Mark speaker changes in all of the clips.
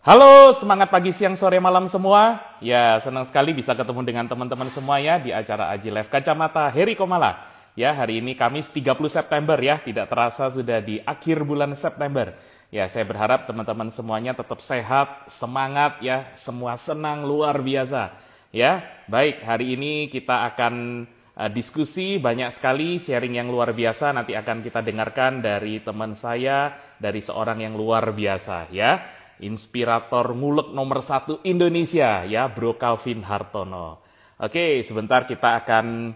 Speaker 1: Halo, semangat pagi, siang, sore, malam semua. Ya, senang sekali bisa ketemu dengan teman-teman semua ya di acara Aji Live Kacamata Heri Komala. Ya, hari ini Kamis 30 September ya, tidak terasa sudah di akhir bulan September. Ya, saya berharap teman-teman semuanya tetap sehat, semangat ya, semua senang luar biasa. Ya, baik, hari ini kita akan diskusi banyak sekali, sharing yang luar biasa nanti akan kita dengarkan dari teman saya, dari seorang yang luar biasa ya. Inspirator ngulek nomor 1 Indonesia ya, Bro Calvin Hartono. Oke, sebentar kita akan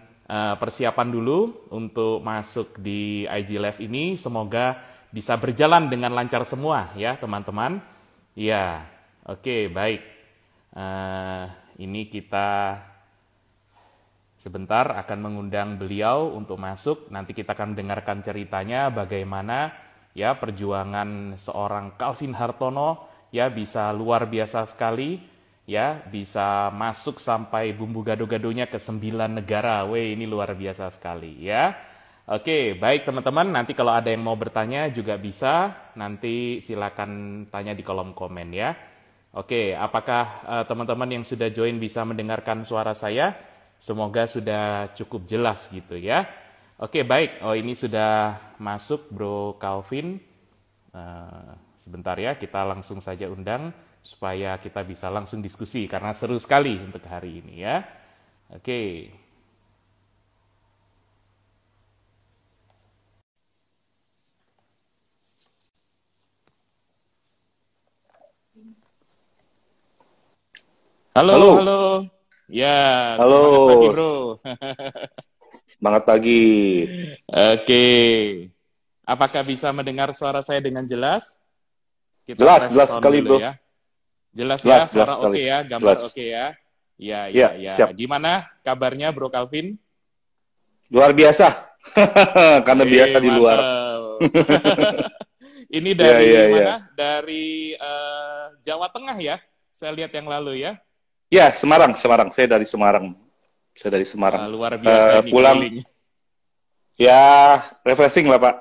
Speaker 1: persiapan dulu untuk masuk di IG Live ini. Semoga bisa berjalan dengan lancar semua ya teman-teman. Ya, oke baik. Ini kita sebentar akan mengundang beliau untuk masuk. Nanti kita akan dengarkan ceritanya bagaimana ya perjuangan seorang Calvin Hartono ya bisa luar biasa sekali ya, bisa masuk sampai bumbu gado-gadonya ke 9 negara. Weh, ini luar biasa sekali ya. Oke, baik teman-teman, nanti kalau ada yang mau bertanya juga bisa, nanti silakan tanya di kolom komen ya. Oke, apakah teman-teman yang sudah join bisa mendengarkan suara saya? Semoga sudah cukup jelas gitu ya. Oke, baik. Oh, ini sudah masuk Bro Calvin. Sebentar ya, kita langsung saja undang supaya kita bisa langsung diskusi karena seru sekali untuk hari ini ya. Oke. Halo,
Speaker 2: Halo,
Speaker 1: halo. Ya, semangat pagi
Speaker 2: halo,
Speaker 1: Bro.
Speaker 2: semangat pagi.
Speaker 1: Oke. Apakah bisa mendengar suara saya dengan jelas? Kita
Speaker 2: Jelas,
Speaker 1: press
Speaker 2: jelas
Speaker 1: sound
Speaker 2: sekali,
Speaker 1: dulu
Speaker 2: bro.
Speaker 1: ya. Jelas ya,
Speaker 2: Jelas, jelas
Speaker 1: suara
Speaker 2: sekali.
Speaker 1: oke ya, gambar
Speaker 2: Jelas.
Speaker 1: oke ya. Ya, ya,
Speaker 2: Ya,
Speaker 1: ya.
Speaker 2: siap.
Speaker 1: Gimana kabarnya Bro Calvin?
Speaker 2: Luar biasa. Karena biasa di luar.
Speaker 1: Mantap. Ini
Speaker 2: Ya, ya,
Speaker 1: dari
Speaker 2: ya.
Speaker 1: mana? Dari Jawa Tengah ya? Saya lihat yang lalu ya.
Speaker 2: Ya, Semarang, Semarang. Saya dari Semarang. Saya dari
Speaker 1: Wah,
Speaker 2: Semarang.
Speaker 1: luar biasa ini
Speaker 2: Pulang,
Speaker 1: keliling.
Speaker 2: ya, refreshing lah, Pak.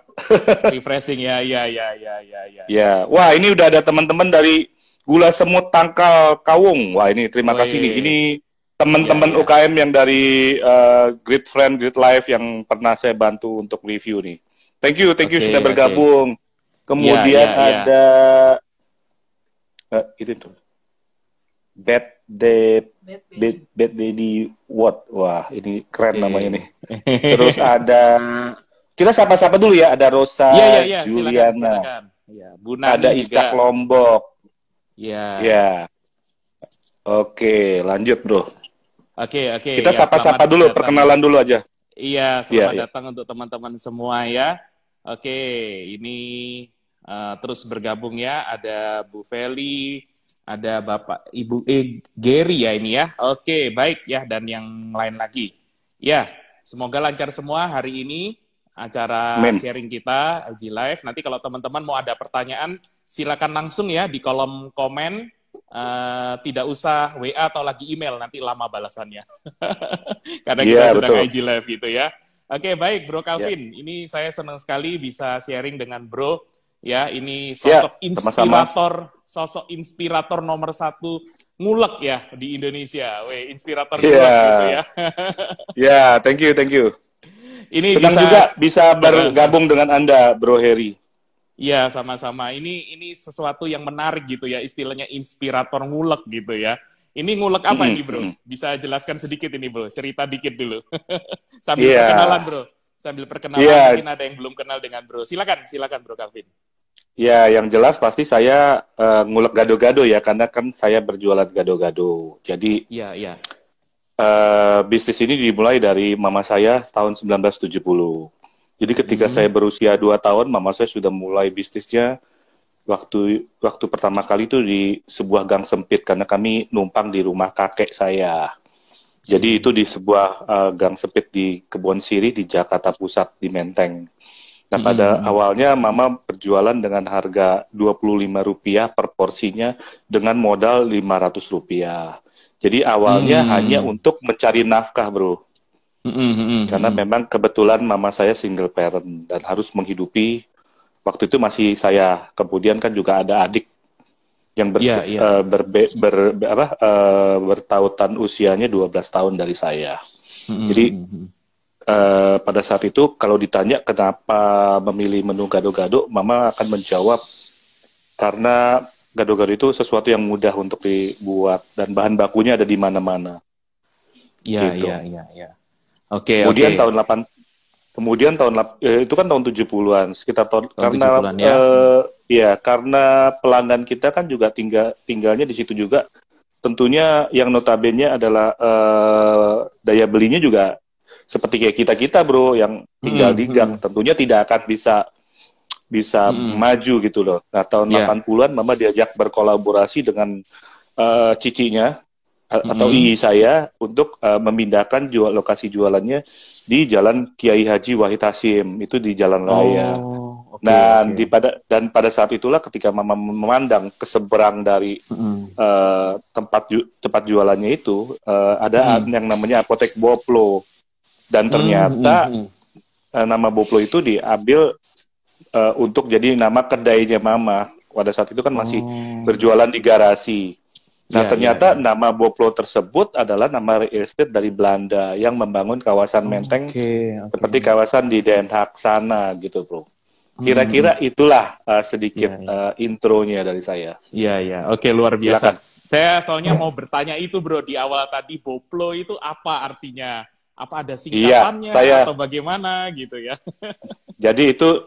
Speaker 1: Refreshing ya, ya, ya, ya, ya, ya, ya.
Speaker 2: Ya, wah, ini udah ada teman-teman dari Gula Semut Tangkal Kawung. Wah, ini terima kasih nih. Ini
Speaker 1: Wih, ya,
Speaker 2: teman-teman
Speaker 1: ya.
Speaker 2: UKM yang dari Great Friend, Great Life yang pernah saya bantu untuk review nih. Thank you sudah
Speaker 1: Oke, oke.
Speaker 2: bergabung.
Speaker 1: Ya,
Speaker 2: Kemudian
Speaker 1: ya, ya.
Speaker 2: ada itu tuh Bad Day Bad Daddy What. Wah, ini keren namanya
Speaker 1: Oke.
Speaker 2: nih. Terus ada kita sapa-sapa dulu ya. Ada
Speaker 1: Ya, ya,
Speaker 2: Rosa
Speaker 1: ya. Silakan,
Speaker 2: Juliana,
Speaker 1: silakan. Ya, Bu
Speaker 2: ada
Speaker 1: Nani
Speaker 2: Ishak
Speaker 1: juga.
Speaker 2: Lombok.
Speaker 1: Ya.
Speaker 2: Ya, oke, lanjut bro.
Speaker 1: Oke, oke.
Speaker 2: Kita
Speaker 1: Ya, selamat
Speaker 2: sapa-sapa dulu,
Speaker 1: datang ya.
Speaker 2: perkenalan dulu aja.
Speaker 1: Iya,
Speaker 2: Iya,
Speaker 1: selamat
Speaker 2: iya.
Speaker 1: datang untuk teman-teman semua ya. Oke, ini terus bergabung ya. Ada Bu Feli, ada Bapak Ibu Gary ya ini ya. Oke, baik ya, dan yang lain lagi. Ya, semoga lancar semua hari ini acara
Speaker 2: Amin.
Speaker 1: sharing kita Aji Live. Nanti kalau teman-teman mau ada pertanyaan, silakan langsung ya di kolom komen. Tidak usah WA atau lagi email, nanti lama balasannya. Karena kita
Speaker 2: Iya,
Speaker 1: sedang
Speaker 2: betul.
Speaker 1: IG Live gitu ya. Oke, baik Bro
Speaker 2: Ya.
Speaker 1: Calvin. Ini saya senang sekali bisa sharing dengan Bro. Ya, ini
Speaker 2: Siap,
Speaker 1: sosok
Speaker 2: sama-sama.
Speaker 1: inspirator nomor 1 ngulek ya di Indonesia. Weh, inspirator ngulek gitu
Speaker 2: Iya.
Speaker 1: ya.
Speaker 2: Ya, thank you, thank you.
Speaker 1: Ini
Speaker 2: Senang
Speaker 1: bisa,
Speaker 2: juga bisa bergabung dengan Anda, Bro Heri.
Speaker 1: ya sama-sama. Ini sesuatu yang menarik gitu ya, istilahnya inspirator ngulek gitu ya. Ini ngulek apa ini Bro? Bisa jelaskan sedikit ini Bro, cerita dikit dulu. Sambil
Speaker 2: Iya,
Speaker 1: perkenalan Bro. Sambil perkenalan
Speaker 2: iya.
Speaker 1: mungkin ada yang belum kenal dengan Bro. Silakan, silakan Bro Calvin.
Speaker 2: Ya, yang jelas pasti saya ngulek gado-gado ya, karena kan saya berjualan gado-gado. Jadi
Speaker 1: Iya, iya.
Speaker 2: bisnis ini dimulai dari mama saya tahun 1970. Jadi ketika saya
Speaker 1: Hmm.
Speaker 2: berusia 2 tahun, mama saya sudah mulai bisnisnya waktu pertama kali itu di sebuah gang sempit karena kami numpang di rumah kakek saya. Jadi itu di sebuah gang sempit di Kebon Sirih di Jakarta Pusat di Menteng. Nah, pada
Speaker 1: Hmm.
Speaker 2: awalnya mama berjualan dengan harga Rp25 per porsinya dengan modal Rp500. Jadi awalnya hanya
Speaker 1: Hmm.
Speaker 2: untuk mencari nafkah, bro. Karena
Speaker 1: Hmm.
Speaker 2: memang kebetulan mama saya single parent dan harus menghidupi, waktu itu masih saya, kemudian kan juga ada adik. yang bertautan usianya 12 tahun dari saya. Jadi pada saat itu kalau ditanya kenapa memilih menu gado-gado, Mama akan menjawab karena gado-gado itu sesuatu yang mudah untuk dibuat dan bahan bakunya ada di mana-mana.
Speaker 3: Iya,
Speaker 2: gitu.
Speaker 3: iya. Oke.
Speaker 2: Kemudian itu kan tahun 70-an, sekitar tahun karena
Speaker 3: 70-an, ya.
Speaker 2: Karena pelanggan kita kan juga tinggalnya di situ juga. Tentunya yang notabene adalah daya belinya juga seperti kayak kita bro yang tinggal di gang, tentunya tidak akan bisa maju gitu loh. Nah, tahun 80-an Mama diajak berkolaborasi dengan cicinya atau ii saya untuk memindahkan lokasi jualannya di Jalan Kiai Haji Wahid Hasyim, itu di Jalan Raya. Dan pada saat itulah ketika Mama memandang ke seberang dari tempat jualannya itu ada yang namanya Apotek Boplo, dan ternyata nama Boplo itu diambil untuk jadi nama kedainya Mama. Pada saat itu kan masih berjualan di garasi. Nah, ternyata nama Boplo tersebut adalah nama real estate dari Belanda yang membangun kawasan Menteng seperti kawasan di Den Haag sana gitu, bro. Kira-kira itulah sedikit intronya dari saya.
Speaker 1: Iya. Oke, luar biasa. Silakan. Saya soalnya mau bertanya itu, bro, di awal tadi Boplo itu apa artinya? Apa ada singkatannya atau bagaimana gitu ya?
Speaker 2: Jadi itu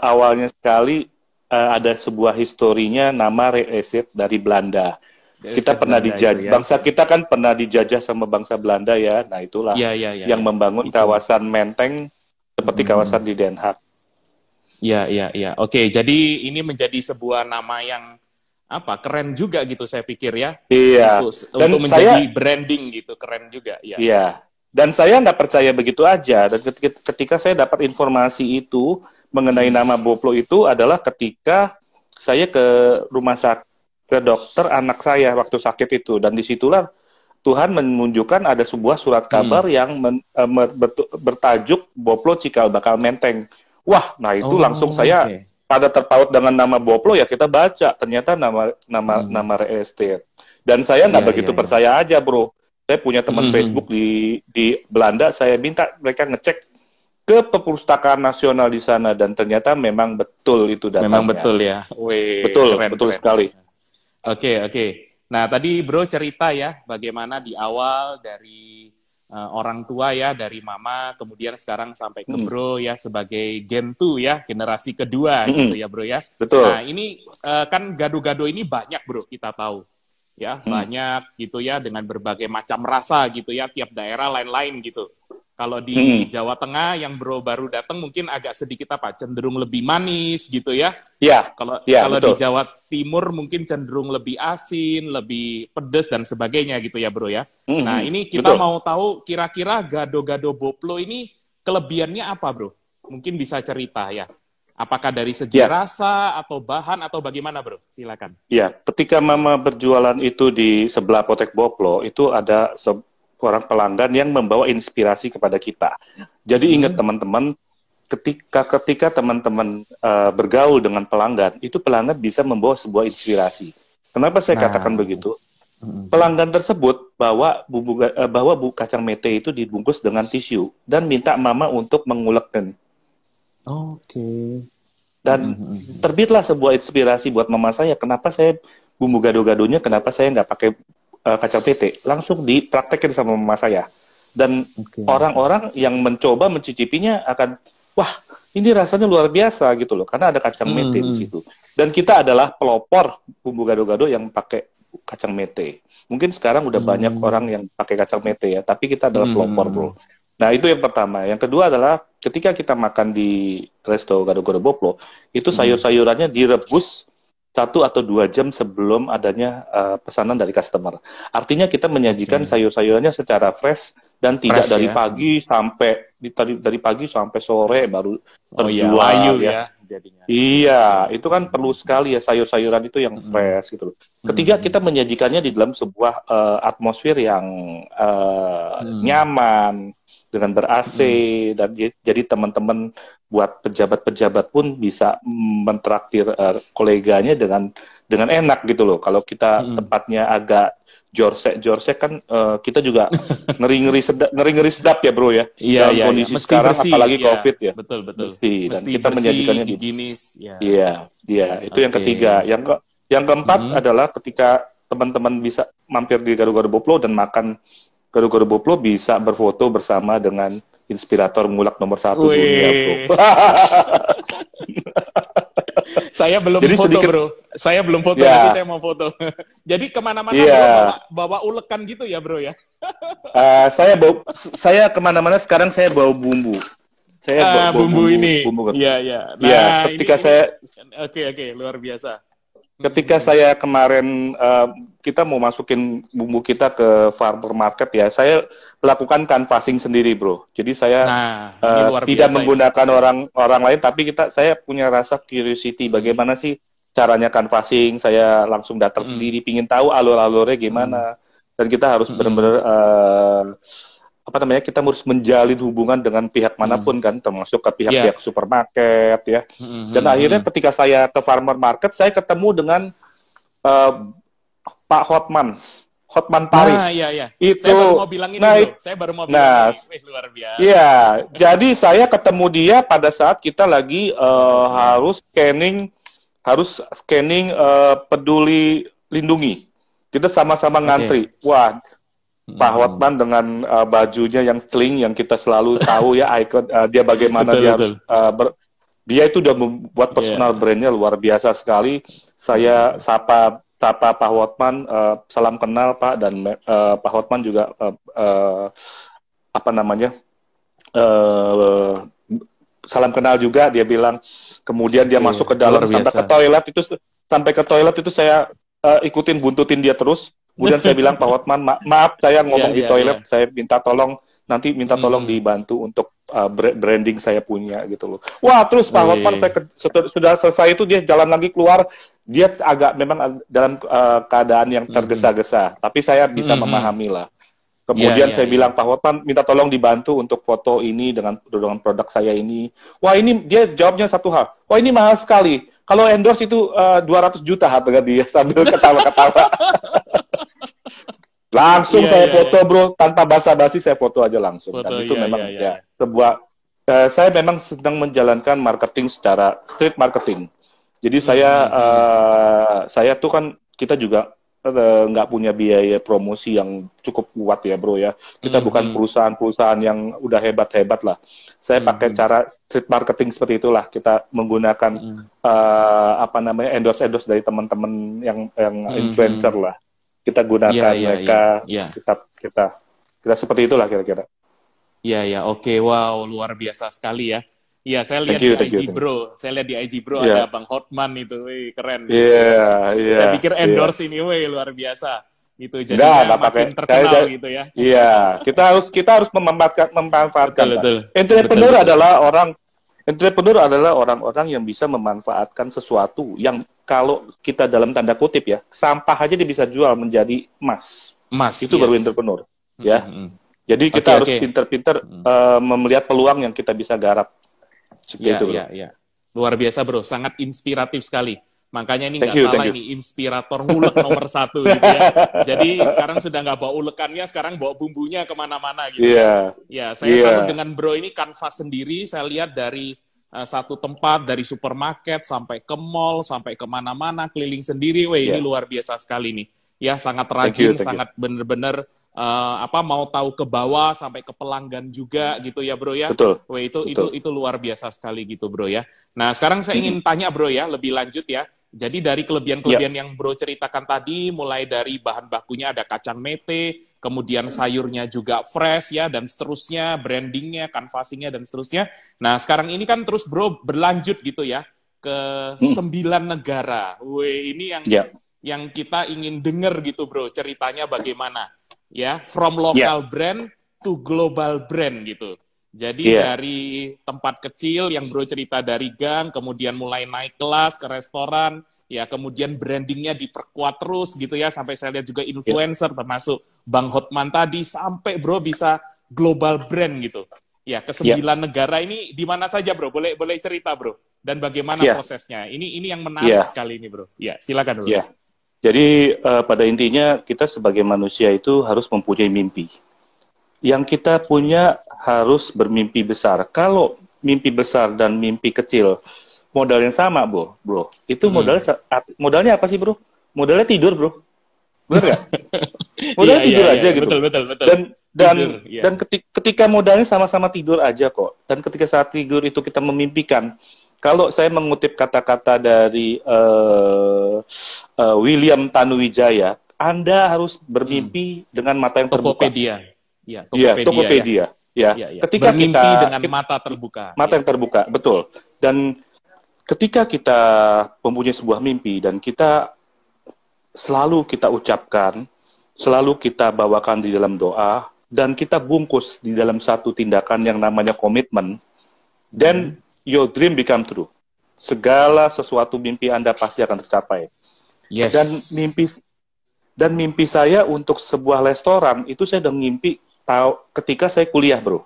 Speaker 2: awalnya sekali ada sebuah historinya nama real estate dari Belanda. Kita pernah dijajah, bangsa kita kan pernah dijajah sama bangsa Belanda ya. Nah, itulah yang membangun kawasan Menteng seperti kawasan di Den Haag.
Speaker 1: Iya. Oke, jadi ini menjadi sebuah nama yang keren juga gitu saya pikir ya.
Speaker 2: Iya.
Speaker 1: Untuk menjadi branding gitu, keren juga.
Speaker 2: Iya. Dan saya nggak percaya begitu aja. Dan ketika saya dapat informasi itu mengenai nama Boplo itu adalah ketika saya ke rumah sakit, ke dokter anak saya waktu sakit itu, dan disitulah Tuhan menunjukkan ada sebuah surat kabar yang bertajuk Boplo Cikal Bakal Menteng. Wah, nah itu langsung saya pada terpaut dengan nama Boplo, ya kita baca ternyata nama real estate. Dan saya nggak begitu percaya aja, bro. Saya punya teman Facebook di Belanda, saya minta mereka ngecek ke Perpustakaan Nasional di sana, dan ternyata memang betul itu datanya.
Speaker 1: Memang betul ya.
Speaker 2: Betul sekali.
Speaker 1: Oke. Nah, tadi bro cerita ya bagaimana di awal dari orang tua ya, dari Mama, kemudian sekarang sampai ke bro ya sebagai Gen 2 ya, generasi kedua gitu ya bro ya.
Speaker 2: Betul.
Speaker 1: Nah, ini kan gado-gado ini banyak bro, kita tahu. Ya, banyak gitu ya, dengan berbagai macam rasa gitu ya, tiap daerah lain-lain gitu. Kalau di Jawa Tengah yang bro baru datang mungkin agak sedikit cenderung lebih manis gitu ya.
Speaker 2: Iya.
Speaker 1: Kalau di Jawa Timur mungkin cenderung lebih asin, lebih pedas dan sebagainya gitu ya bro ya. Nah, ini kita mau tahu kira-kira gado-gado Boplo ini kelebihannya apa bro? Mungkin bisa cerita ya. Apakah dari segi rasa atau bahan atau bagaimana bro? Silakan.
Speaker 2: Iya, ketika Mama berjualan itu di sebelah Apotek Boplo, itu ada orang pelanggan yang membawa inspirasi kepada kita. Jadi ingat teman-teman, ketika teman-teman bergaul dengan pelanggan, itu pelanggan bisa membawa sebuah inspirasi. Kenapa saya katakan begitu? Pelanggan tersebut bawa kacang mete itu dibungkus dengan tisu dan minta Mama untuk mengulekkan. Dan terbitlah sebuah inspirasi buat Mama saya. Kenapa saya bumbu gado-gadonya, kenapa saya nggak pakai kacang pete, langsung dipraktekin sama Mama saya. Dan orang-orang yang mencoba mencicipinya akan, wah ini rasanya luar biasa gitu loh, karena ada kacang mete di situ. Dan kita adalah pelopor bumbu gado-gado yang pakai kacang mete. Mungkin sekarang udah banyak orang yang pakai kacang mete ya, tapi kita adalah pelopor bro. Nah itu yang pertama. Yang kedua adalah ketika kita makan di resto gado-gado Boplo, itu sayur-sayurannya direbus 1 atau 2 jam sebelum adanya pesanan dari customer. Artinya kita menyajikan sayur-sayurannya secara fresh dan tidak dari pagi sampai sore baru terjual
Speaker 1: layu ya. jadinya.
Speaker 2: Iya, itu kan perlu sekali ya sayur-sayuran itu yang fresh gitu loh. Ketiga, kita menyajikannya di dalam sebuah atmosfer yang nyaman dengan ber-AC dan jadi teman-teman buat pejabat-pejabat pun bisa mentraktir koleganya dengan enak gitu loh. Kalau kita tempatnya agak jorsek kan kita juga ngeri-ngeri sedap ya bro ya.
Speaker 1: Iya,
Speaker 2: Dalam
Speaker 1: iya,
Speaker 2: kondisi
Speaker 1: mesti
Speaker 2: sekarang
Speaker 1: bersih,
Speaker 2: apalagi
Speaker 1: iya.
Speaker 2: COVID ya.
Speaker 1: Betul.
Speaker 2: Mesti. Dan
Speaker 1: Mesti
Speaker 2: kita
Speaker 1: bersih,
Speaker 2: menyajikannya di
Speaker 1: higienis, ya.
Speaker 2: Iya, itu yang
Speaker 1: Oke.
Speaker 2: ketiga. Yang keempat adalah ketika teman-teman bisa mampir di Gado-Gado Boplo dan makan Gado-Gado Boplo bisa berfoto bersama dengan inspirator ngulak nomor 1 dunia, bro.
Speaker 1: Wih. Saya belum
Speaker 2: Jadi
Speaker 1: foto,
Speaker 2: sedikit-
Speaker 1: bro. Saya belum foto,
Speaker 2: Ya.
Speaker 1: tapi saya mau foto. Jadi kemana-mana
Speaker 2: Iya.
Speaker 1: bro, bawa ulekan gitu ya, bro ya?
Speaker 2: Saya kemana-mana sekarang saya bawa bumbu. Saya bawa
Speaker 1: Bumbu ini.
Speaker 2: bumbu.
Speaker 1: Iya, iya.
Speaker 2: Iya, ketika
Speaker 1: Oke, luar biasa.
Speaker 2: Ketika saya kemarin kita mau masukin bumbu kita ke farmer market ya, saya melakukan canvassing sendiri, bro. Jadi saya
Speaker 1: Ini luar
Speaker 2: tidak
Speaker 1: biasa
Speaker 2: menggunakan orang lain, tapi saya punya rasa curiosity bagaimana sih caranya canvassing. Saya langsung datang sendiri, pingin tahu alur-alurnya gimana. Dan kita harus benar-benar kita harus menjalin hubungan dengan pihak manapun kan, termasuk ke pihak-pihak supermarket ya. Dan akhirnya ketika saya ke farmer market, saya ketemu dengan Pak Hotman Paris.
Speaker 1: Iya.
Speaker 2: Itu,
Speaker 1: saya baru mau bilang ini, bro. Saya baru mau bilang ini. Wih, luar biasa.
Speaker 2: Iya, jadi saya ketemu dia pada saat kita lagi harus scanning Peduli Lindungi. Kita sama-sama ngantri. Wah, Pak Hotman dengan bajunya yang sling yang kita selalu tahu ya, icon dia bagaimana
Speaker 1: Betul.
Speaker 2: dia itu udah membuat personal brandnya luar biasa sekali. Saya sapa Pak Hotman, salam kenal Pak, dan Pak Hotman juga salam kenal juga. Dia bilang, kemudian dia masuk ke dalam sampai ke toilet itu saya ikutin buntutin dia terus. Kemudian saya bilang, Pak Hotman, maaf saya ngomong di toilet, saya minta tolong dibantu untuk branding saya punya gitu loh. Wah, terus Pak Hotman sudah selesai itu dia jalan lagi keluar, dia agak memang dalam keadaan yang tergesa-gesa, tapi saya bisa memahami lah. Kemudian saya bilang, Pak Hotman minta tolong dibantu untuk foto ini dengan produk saya ini. Wah, ini dia jawabnya satu hal. Wah, ini mahal sekali. Kalau endorse itu 200 juta harga dia, sambil ketawa-ketawa. Langsung saya foto, bro, tanpa basa-basi saya foto aja langsung. Dan itu memang sebuah saya memang sedang menjalankan marketing secara street marketing. Jadi saya tuh kan kita juga nggak punya biaya promosi yang cukup kuat ya, bro ya. Kita bukan perusahaan-perusahaan yang udah hebat-hebat lah. Saya pakai cara street marketing seperti itulah. Kita menggunakan endorse dari teman-teman yang influencer lah. Kita gunakan mereka. Kita seperti itulah kira-kira.
Speaker 1: Iya, oke. Wow, luar biasa sekali ya. Iya, saya lihat di IG Bro. Saya lihat di IG Bro ada Bang Hotman itu, wih, keren.
Speaker 2: Iya.
Speaker 1: Saya pikir endorse ini, wih, luar biasa. Gitu, jadi makin terkenal gitu ya.
Speaker 2: Iya, kita harus memanfaatkan.
Speaker 1: Betul.
Speaker 2: Entrepreneur adalah orang-orang yang bisa memanfaatkan sesuatu yang kalau kita dalam tanda kutip ya, sampah aja dia bisa jual menjadi emas. Itu baru entrepreneur, ya. Jadi kita harus pinter-pinter melihat peluang yang kita bisa garap.
Speaker 1: Iya. Luar biasa, bro. Sangat inspiratif sekali. Makanya ini nggak salah ini inspirator ngulek nomor 1 gitu ya. Jadi sekarang sudah nggak bawa ulekannya, sekarang bawa bumbunya kemana-mana gitu. Ya, saya salut dengan bro ini kanvas sendiri. Saya lihat dari satu tempat, dari supermarket sampai ke mall, sampai kemana-mana, keliling sendiri. Weh, ini luar biasa sekali nih. Ya, sangat rajin, sangat bener-bener mau tahu ke bawah sampai ke pelanggan juga gitu ya, bro ya.
Speaker 2: Betul.
Speaker 1: Weh, itu luar biasa sekali gitu, bro ya. Nah, sekarang saya ingin tanya, bro ya, lebih lanjut ya. Jadi dari kelebihan-kelebihan yang bro ceritakan tadi, mulai dari bahan bakunya ada kacang mete, kemudian sayurnya juga fresh ya, dan seterusnya, brandingnya, canvassingnya, dan seterusnya. Nah, sekarang ini kan terus bro berlanjut gitu ya, ke 9 negara. Weh, ini yang kita ingin dengar gitu bro, ceritanya bagaimana. Ya, from local brand to global brand gitu. Jadi
Speaker 2: Iya,
Speaker 1: dari tempat kecil yang bro cerita dari gang, kemudian mulai naik kelas ke restoran, ya kemudian brandingnya diperkuat terus gitu ya, sampai saya lihat juga
Speaker 2: iya,
Speaker 1: influencer termasuk Bang Hotman tadi, sampai bro bisa global brand gitu. Ya, ke
Speaker 2: iya,
Speaker 1: 9 negara ini di mana saja bro? Boleh boleh cerita bro? Dan bagaimana
Speaker 2: iya,
Speaker 1: prosesnya? Ini yang menarik
Speaker 2: iya,
Speaker 1: sekali ini bro. Ya, silakan bro.
Speaker 2: iya. Jadi pada intinya kita sebagai manusia itu harus mempunyai mimpi. Yang kita punya harus bermimpi besar. Kalau mimpi besar dan mimpi kecil modalnya sama, bro. Itu
Speaker 1: Mm.
Speaker 2: modalnya apa sih, bro? Modalnya tidur, bro. Bener nggak?
Speaker 1: Iya
Speaker 2: Modalnya
Speaker 1: iya
Speaker 2: tidur
Speaker 1: iya,
Speaker 2: aja gitu.
Speaker 1: betul betul betul.
Speaker 2: Dan dan
Speaker 1: Tidur, ya.
Speaker 2: dan ketika modalnya sama-sama tidur aja kok. Dan ketika saat tidur itu kita memimpikan. Kalau saya mengutip kata-kata dari William Tanuwijaya, Anda harus
Speaker 1: Hmm.
Speaker 2: bermimpi dengan mata yang terbuka.
Speaker 1: Tokopedia. Ya,
Speaker 2: Iya,
Speaker 1: Tokopedia ya.
Speaker 2: Tokopedia. Ya,
Speaker 1: Ya, ya.
Speaker 2: ketika
Speaker 1: Bermimpi
Speaker 2: kita,
Speaker 1: dengan mata terbuka.
Speaker 2: mata
Speaker 1: Ya.
Speaker 2: yang terbuka, betul. Dan ketika kita mempunyai sebuah mimpi dan kita selalu kita ucapkan, selalu kita bawakan di dalam doa, dan kita bungkus di dalam satu tindakan yang namanya komitmen, then your dream become true. Segala sesuatu mimpi Anda pasti akan tercapai.
Speaker 1: Yes.
Speaker 2: Dan mimpi saya untuk sebuah restoran itu saya udah mimpi tahu ketika saya kuliah, bro.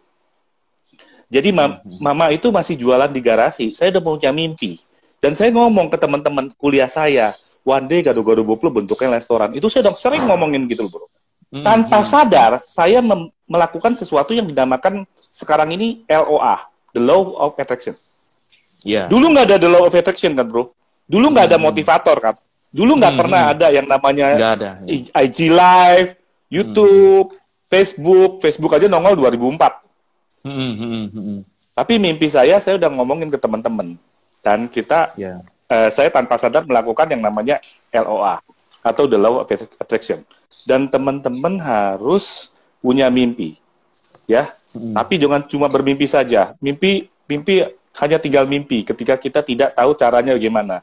Speaker 2: Jadi mama itu masih jualan di garasi. Saya udah punya mimpi. Dan saya ngomong ke teman-teman kuliah saya, one day Gado-Gado Boplo bentuknya restoran. Itu saya udah sering ngomongin gitu, bro. Tanpa sadar, saya melakukan sesuatu yang dinamakan sekarang ini LOA, the Law of Attraction.
Speaker 1: Ya.
Speaker 2: Dulu nggak ada the Law of Attraction kan, bro? Dulu nggak ada motivator kan? Dulu nggak pernah ada yang namanya
Speaker 1: Nggak ada. Ya.
Speaker 2: IG Live, YouTube, Facebook aja nongol 2004. Tapi mimpi saya udah ngomongin ke teman-teman. Dan kita,
Speaker 1: Ya.
Speaker 2: saya tanpa sadar melakukan yang namanya LOA, atau the Law of Attraction. Dan teman-teman harus punya mimpi. Ya, tapi jangan cuma bermimpi saja. Mimpi hanya tinggal mimpi ketika kita tidak tahu caranya bagaimana.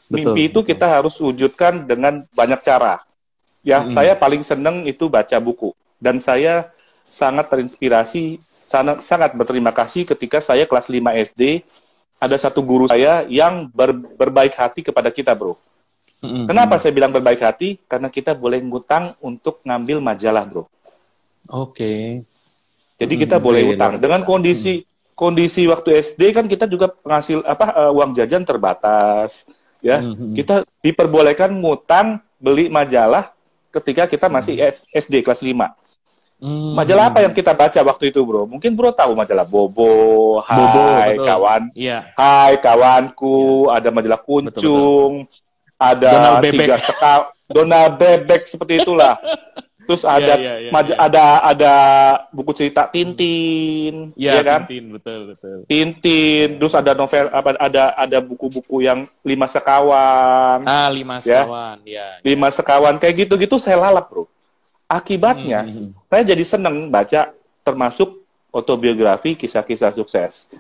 Speaker 2: Mimpi itu kita harus wujudkan dengan banyak cara. Ya, saya paling seneng itu baca buku. Dan saya sangat terinspirasi, sangat berterima kasih ketika saya kelas 5 SD, ada satu guru saya yang berbaik hati kepada kita, bro. Kenapa saya bilang berbaik hati? Karena kita boleh ngutang untuk ngambil majalah, bro.
Speaker 1: Oke.
Speaker 2: Jadi kita boleh utang. Dengan kondisi waktu SD kan kita juga penghasil uang jajan terbatas. Ya, kita diperbolehkan ngutang beli majalah ketika kita masih SD kelas 5. Majalah apa yang kita baca waktu itu, bro? Mungkin bro tahu majalah Bobo, Hai Kawan, Hai Kawanku, ada majalah Kuncung, ada Donald Bebek seperti itulah. Terus ada ada buku cerita Tintin, ya kan?
Speaker 1: Tintin, betul.
Speaker 2: Tintin, terus ada novel ada buku-buku yang Lima Sekawan.
Speaker 1: Lima Sekawan, ya.
Speaker 2: Lima Sekawan kayak gitu-gitu saya lalap, bro. Akibatnya saya jadi seneng baca termasuk autobiografi kisah-kisah sukses.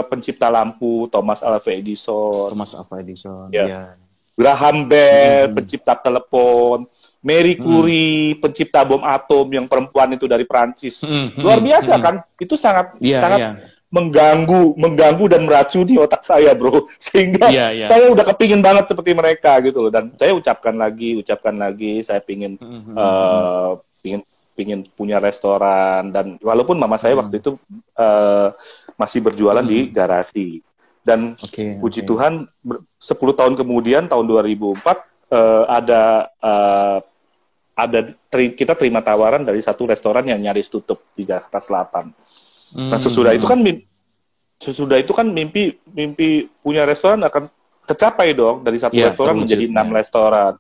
Speaker 2: Pencipta lampu Thomas Alva Edison. Ya. Graham Bell, pencipta telepon, Marie Curie, pencipta bom atom yang perempuan itu dari Prancis. Luar biasa kan? Itu sangat mengganggu dan meracuni otak saya, bro. Sehingga saya udah kepingin banget seperti mereka gitu loh. Dan saya ucapkan lagi, saya pingin punya restoran. Dan walaupun mama saya waktu itu masih berjualan di garasi. Dan puji Tuhan 10 tahun kemudian tahun 2004 kita terima tawaran dari satu restoran yang nyaris tutup di Jakarta Selatan. Nah sesudah itu kan mimpi punya restoran akan tercapai dong, dari satu restoran menjadi 6 restoran.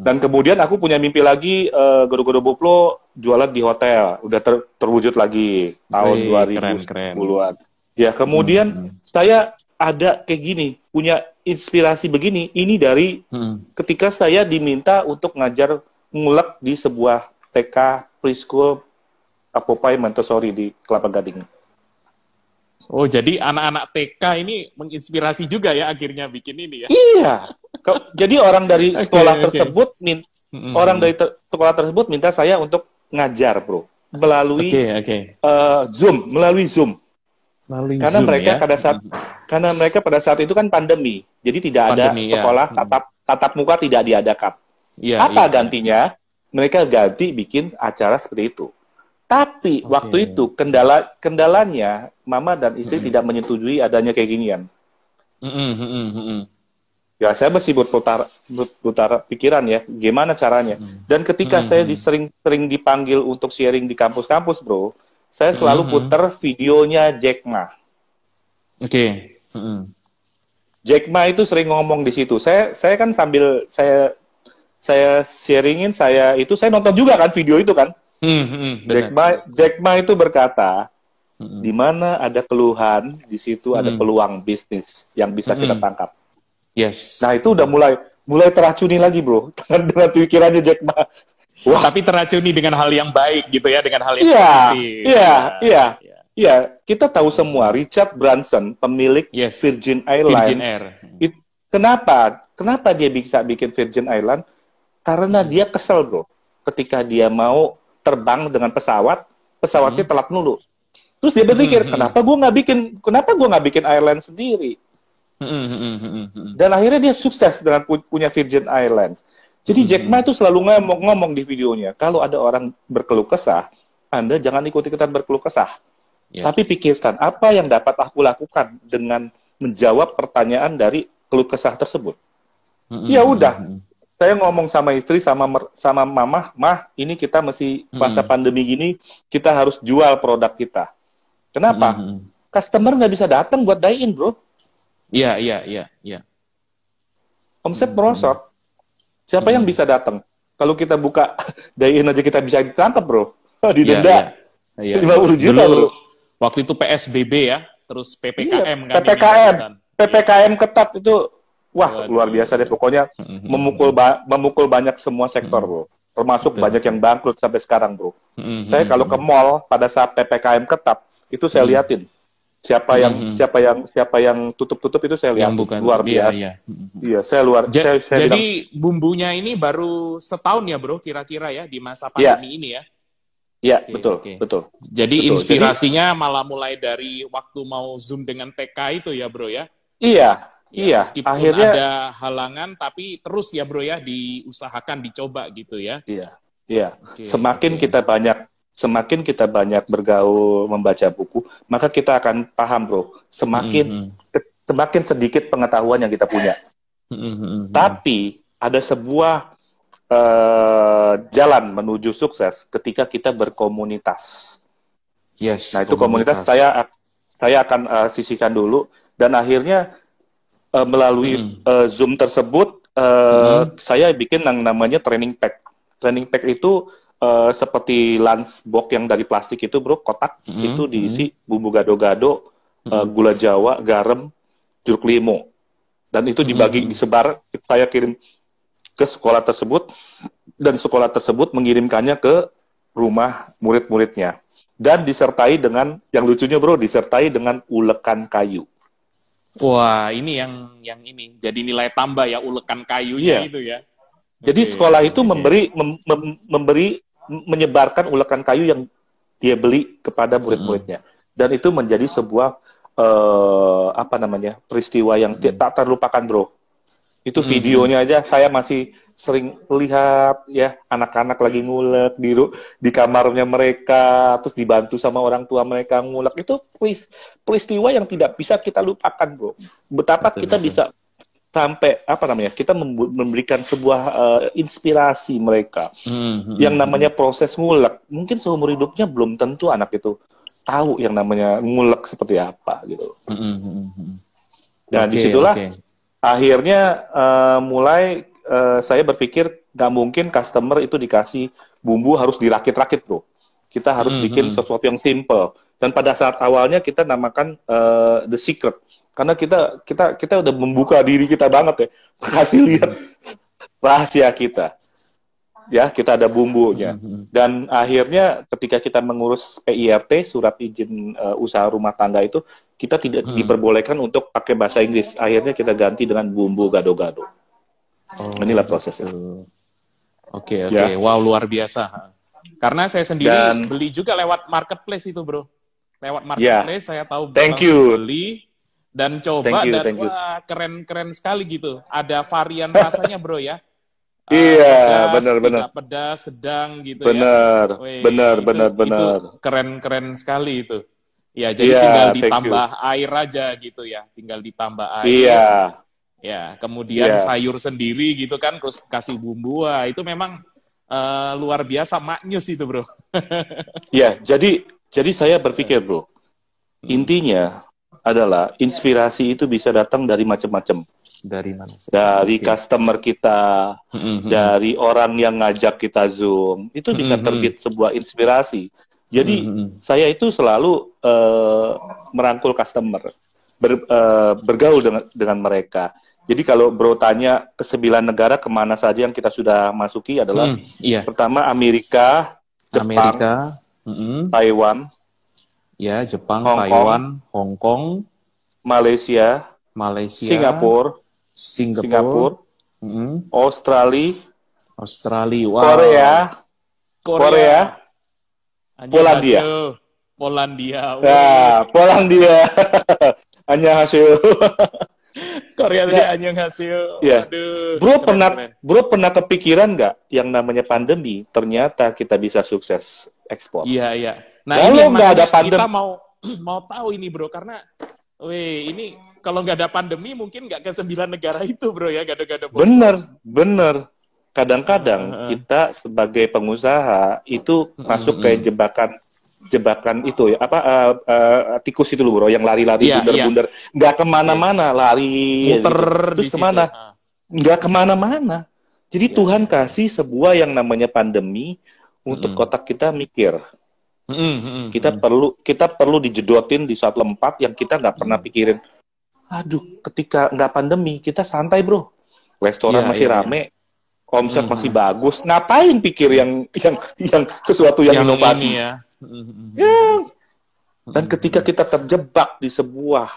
Speaker 2: Dan kemudian aku punya mimpi lagi, Gado-Gado Boplo jualan di hotel, udah terwujud lagi tahun 2010-an. Ya, kemudian saya ada kayak gini, punya inspirasi begini, ini dari ketika saya diminta untuk ngajar ngulek di sebuah TK preschool Apopai Montessori di Kelapa Gading.
Speaker 1: Oh, jadi anak-anak TK ini menginspirasi juga ya akhirnya bikin ini ya?
Speaker 2: Iya. Jadi orang dari sekolah tersebut, orang dari sekolah tersebut minta saya untuk ngajar, bro, melalui
Speaker 3: Oke.
Speaker 2: Melalui Zoom.
Speaker 3: Melalui
Speaker 2: Karena
Speaker 3: Zoom
Speaker 2: mereka
Speaker 3: ya.
Speaker 2: pada saat itu kan pandemi, jadi tidak ada
Speaker 3: Pandemi, ya.
Speaker 2: sekolah tatap muka tidak diadakan.
Speaker 3: Iya,
Speaker 2: Apa
Speaker 3: iya.
Speaker 2: gantinya? Mereka ganti bikin acara seperti itu. Tapi
Speaker 3: Oke.
Speaker 2: waktu itu kendalanya mama dan istri tidak menyetujui adanya kayak ginian. Ya saya masih berputar pikiran ya, gimana caranya. Dan ketika saya sering dipanggil untuk sharing di kampus-kampus, bro, saya selalu putar videonya Jack Ma.
Speaker 3: Oke.
Speaker 2: Jack Ma itu sering ngomong di situ. Saya kan sambil saya sharingin, saya nonton juga kan video itu kan. Jack Ma itu berkata, di mana ada keluhan, di situ ada peluang bisnis yang bisa kita tangkap.
Speaker 3: Yes.
Speaker 2: Nah itu udah mulai teracuni lagi, bro, dengan pikirannya Jack Ma.
Speaker 1: Wah. Tapi teracuni dengan hal yang baik gitu ya, dengan hal yang positif.
Speaker 2: Iya. Kita tahu semua Richard Branson, pemilik Virgin Airlines. Kenapa dia bisa bikin Virgin Island? Karena dia kesel, bro. Ketika dia mau terbang dengan pesawatnya telat mulu. Terus dia berpikir, kenapa gue nggak bikin airline sendiri? Dan akhirnya dia sukses dengan punya Virgin Islands. Jadi Jack Ma itu selalu ngomong di videonya, kalau ada orang berkeluh kesah, Anda jangan ikut-ikutan berkeluh kesah. Tapi pikirkan, apa yang dapat aku lakukan dengan menjawab pertanyaan dari keluh kesah tersebut. Ya udah, saya ngomong sama istri, sama mama, Mah, ini kita mesti masa pandemi gini, kita harus jual produk kita. Kenapa? Customer nggak bisa datang buat dine-in, bro.
Speaker 3: Iya.
Speaker 2: Omset merosot. Siapa yang bisa datang? Kalau kita buka dine-in aja kita bisa ditangkap, bro. Didenda 50 juta, bro.
Speaker 1: Waktu itu PSBB ya, terus PPKM kan.
Speaker 2: PPKM ketat itu, wah luar biasa deh. Pokoknya memukul banyak semua sektor, bro. Termasuk banyak yang bangkrut sampai sekarang, bro. Saya kalau ke mall pada saat PPKM ketat, itu saya liatin. Siapa yang tutup itu saya lihat, luar biasa. Iya,
Speaker 1: Jadi bumbunya ini baru setahun ya, bro, kira-kira ya di masa pandemi ini ya.
Speaker 2: Iya, betul.
Speaker 1: Jadi inspirasinya malah mulai dari waktu mau Zoom dengan TK itu ya, bro ya.
Speaker 2: Iya.
Speaker 1: Meskipun
Speaker 2: Akhirnya
Speaker 1: ada halangan, tapi terus ya, bro ya, diusahakan, dicoba gitu ya.
Speaker 2: Iya. Semakin kita banyak bergaul, membaca buku, maka kita akan paham, bro. Semakin sedikit pengetahuan yang kita punya. Tapi ada sebuah jalan menuju sukses ketika kita berkomunitas. Nah, itu komunitas saya akan sisihkan dulu, dan akhirnya melalui Zoom tersebut saya bikin yang namanya training pack. Training pack itu seperti lunchbox yang dari plastik itu, bro, kotak, itu diisi bumbu gado-gado, gula Jawa, garam, jeruk limau, dan itu disebar, saya kirim ke sekolah tersebut, dan sekolah tersebut mengirimkannya ke rumah murid-muridnya, dan disertai dengan, yang lucunya, bro, disertai dengan ulekan kayu.
Speaker 1: Wah, ini yang ini jadi nilai tambah ya, ulekan kayunya itu ya.
Speaker 2: Jadi sekolah itu menyebarkan ulekan kayu yang dia beli kepada murid-muridnya, dan itu menjadi sebuah peristiwa yang tak terlupakan, bro. Itu videonya aja saya masih sering lihat ya, anak-anak lagi ngulek di kamarnya mereka, terus dibantu sama orang tua mereka ngulek. Itu peristiwa yang tidak bisa kita lupakan, bro. Betapa kita bisa sampai kita memberikan sebuah inspirasi mereka. Yang namanya proses ngulek, mungkin seumur hidupnya belum tentu anak itu tahu yang namanya ngulek seperti apa gitu. Dan disitulah akhirnya mulai saya berpikir nggak mungkin customer itu dikasih bumbu harus dirakit-rakit, bro. Kita harus bikin sesuatu yang simple. Dan pada saat awalnya kita namakan The Secret, karena kita udah membuka diri kita banget ya, kasih lihat rahasia kita. Ya, kita ada bumbunya. Dan akhirnya ketika kita mengurus PIRT, surat izin usaha rumah tangga itu, kita tidak diperbolehkan untuk pakai bahasa Inggris. Akhirnya kita ganti dengan bumbu gado-gado. Inilah prosesnya.
Speaker 1: Oke. Wow, luar biasa. Karena saya sendiri
Speaker 2: Dan
Speaker 1: beli juga lewat marketplace itu, bro. Lewat
Speaker 2: ya,
Speaker 1: marketplace saya tahu
Speaker 2: thank
Speaker 1: langsung
Speaker 2: you,
Speaker 1: beli dan
Speaker 2: thank
Speaker 1: coba
Speaker 2: you,
Speaker 1: dan
Speaker 2: thank you.
Speaker 1: wah keren-keren sekali gitu. Ada varian rasanya, bro ya.
Speaker 2: Iya,
Speaker 1: Pedas,
Speaker 2: benar-benar,
Speaker 1: tidak pedas, sedang gitu ya.
Speaker 2: benar, benar,
Speaker 1: Wih,
Speaker 2: benar,
Speaker 1: itu
Speaker 2: benar.
Speaker 1: keren-keren sekali itu. Ya, jadi
Speaker 2: Iya,
Speaker 1: tinggal
Speaker 2: thank you.
Speaker 1: ditambah air aja gitu ya. Tinggal ditambah
Speaker 2: Iya,
Speaker 1: air, ya. Kemudian
Speaker 2: iya,
Speaker 1: sayur sendiri gitu kan, terus kasih bumbu. Wah, itu memang luar biasa maknyus itu, bro.
Speaker 2: iya. Jadi saya berpikir, bro, intinya adalah inspirasi itu bisa datang dari macam-macam.
Speaker 1: Dari mana?
Speaker 2: Dari
Speaker 1: Oke.
Speaker 2: customer kita, dari orang yang ngajak kita Zoom, itu bisa terbit sebuah inspirasi. Jadi saya itu selalu merangkul customer, bergaul dengan mereka. Jadi kalau bro tanya ke 9 negara kemana saja yang kita sudah masuki adalah
Speaker 1: Iya.
Speaker 2: pertama Amerika, Jepang,
Speaker 1: Amerika,
Speaker 2: Taiwan,
Speaker 1: ya Jepang,
Speaker 2: Hong Kong,
Speaker 1: Taiwan, Hong Kong,
Speaker 2: Malaysia,
Speaker 1: Malaysia,
Speaker 2: Singapura,
Speaker 1: Singapura,
Speaker 2: Australia,
Speaker 1: Australia, wow.
Speaker 2: Korea, Polandia.
Speaker 1: Polandia.
Speaker 2: Nah, Polandia. Hanya hasil.
Speaker 1: Korea
Speaker 2: Nggak.
Speaker 1: hanya hasil.
Speaker 2: Ya.
Speaker 1: Aduh,
Speaker 2: Bro pernah kepikiran nggak yang namanya pandemi ternyata kita bisa sukses ekspor?
Speaker 1: Iya, iya. Nah,
Speaker 2: Kalau
Speaker 1: ini yang
Speaker 2: nggak ada
Speaker 1: makanya kita
Speaker 2: pandemi,
Speaker 1: mau tahu ini, bro, karena ini kalau nggak ada pandemi mungkin nggak ke 9 negara itu, bro ya, gado-gado.
Speaker 2: bener. Kadang-kadang kita sebagai pengusaha itu masuk ke jebakan itu ya tikus itu loh, bro, yang lari-lari bundar-bundar, nggak kemana-mana, lari
Speaker 1: muter
Speaker 2: gitu. Terus kemana? Nggak kemana-mana. Jadi Tuhan kasih sebuah yang namanya pandemi untuk otak kita mikir. Kita perlu dijedotin di saat lempat yang kita nggak pernah pikirin. Aduh, ketika nggak pandemi kita santai, bro. Restoran masih rame, omset masih bagus. Ngapain pikir yang sesuatu yang inovasi?
Speaker 1: Ini ya.
Speaker 2: Dan ketika kita terjebak di sebuah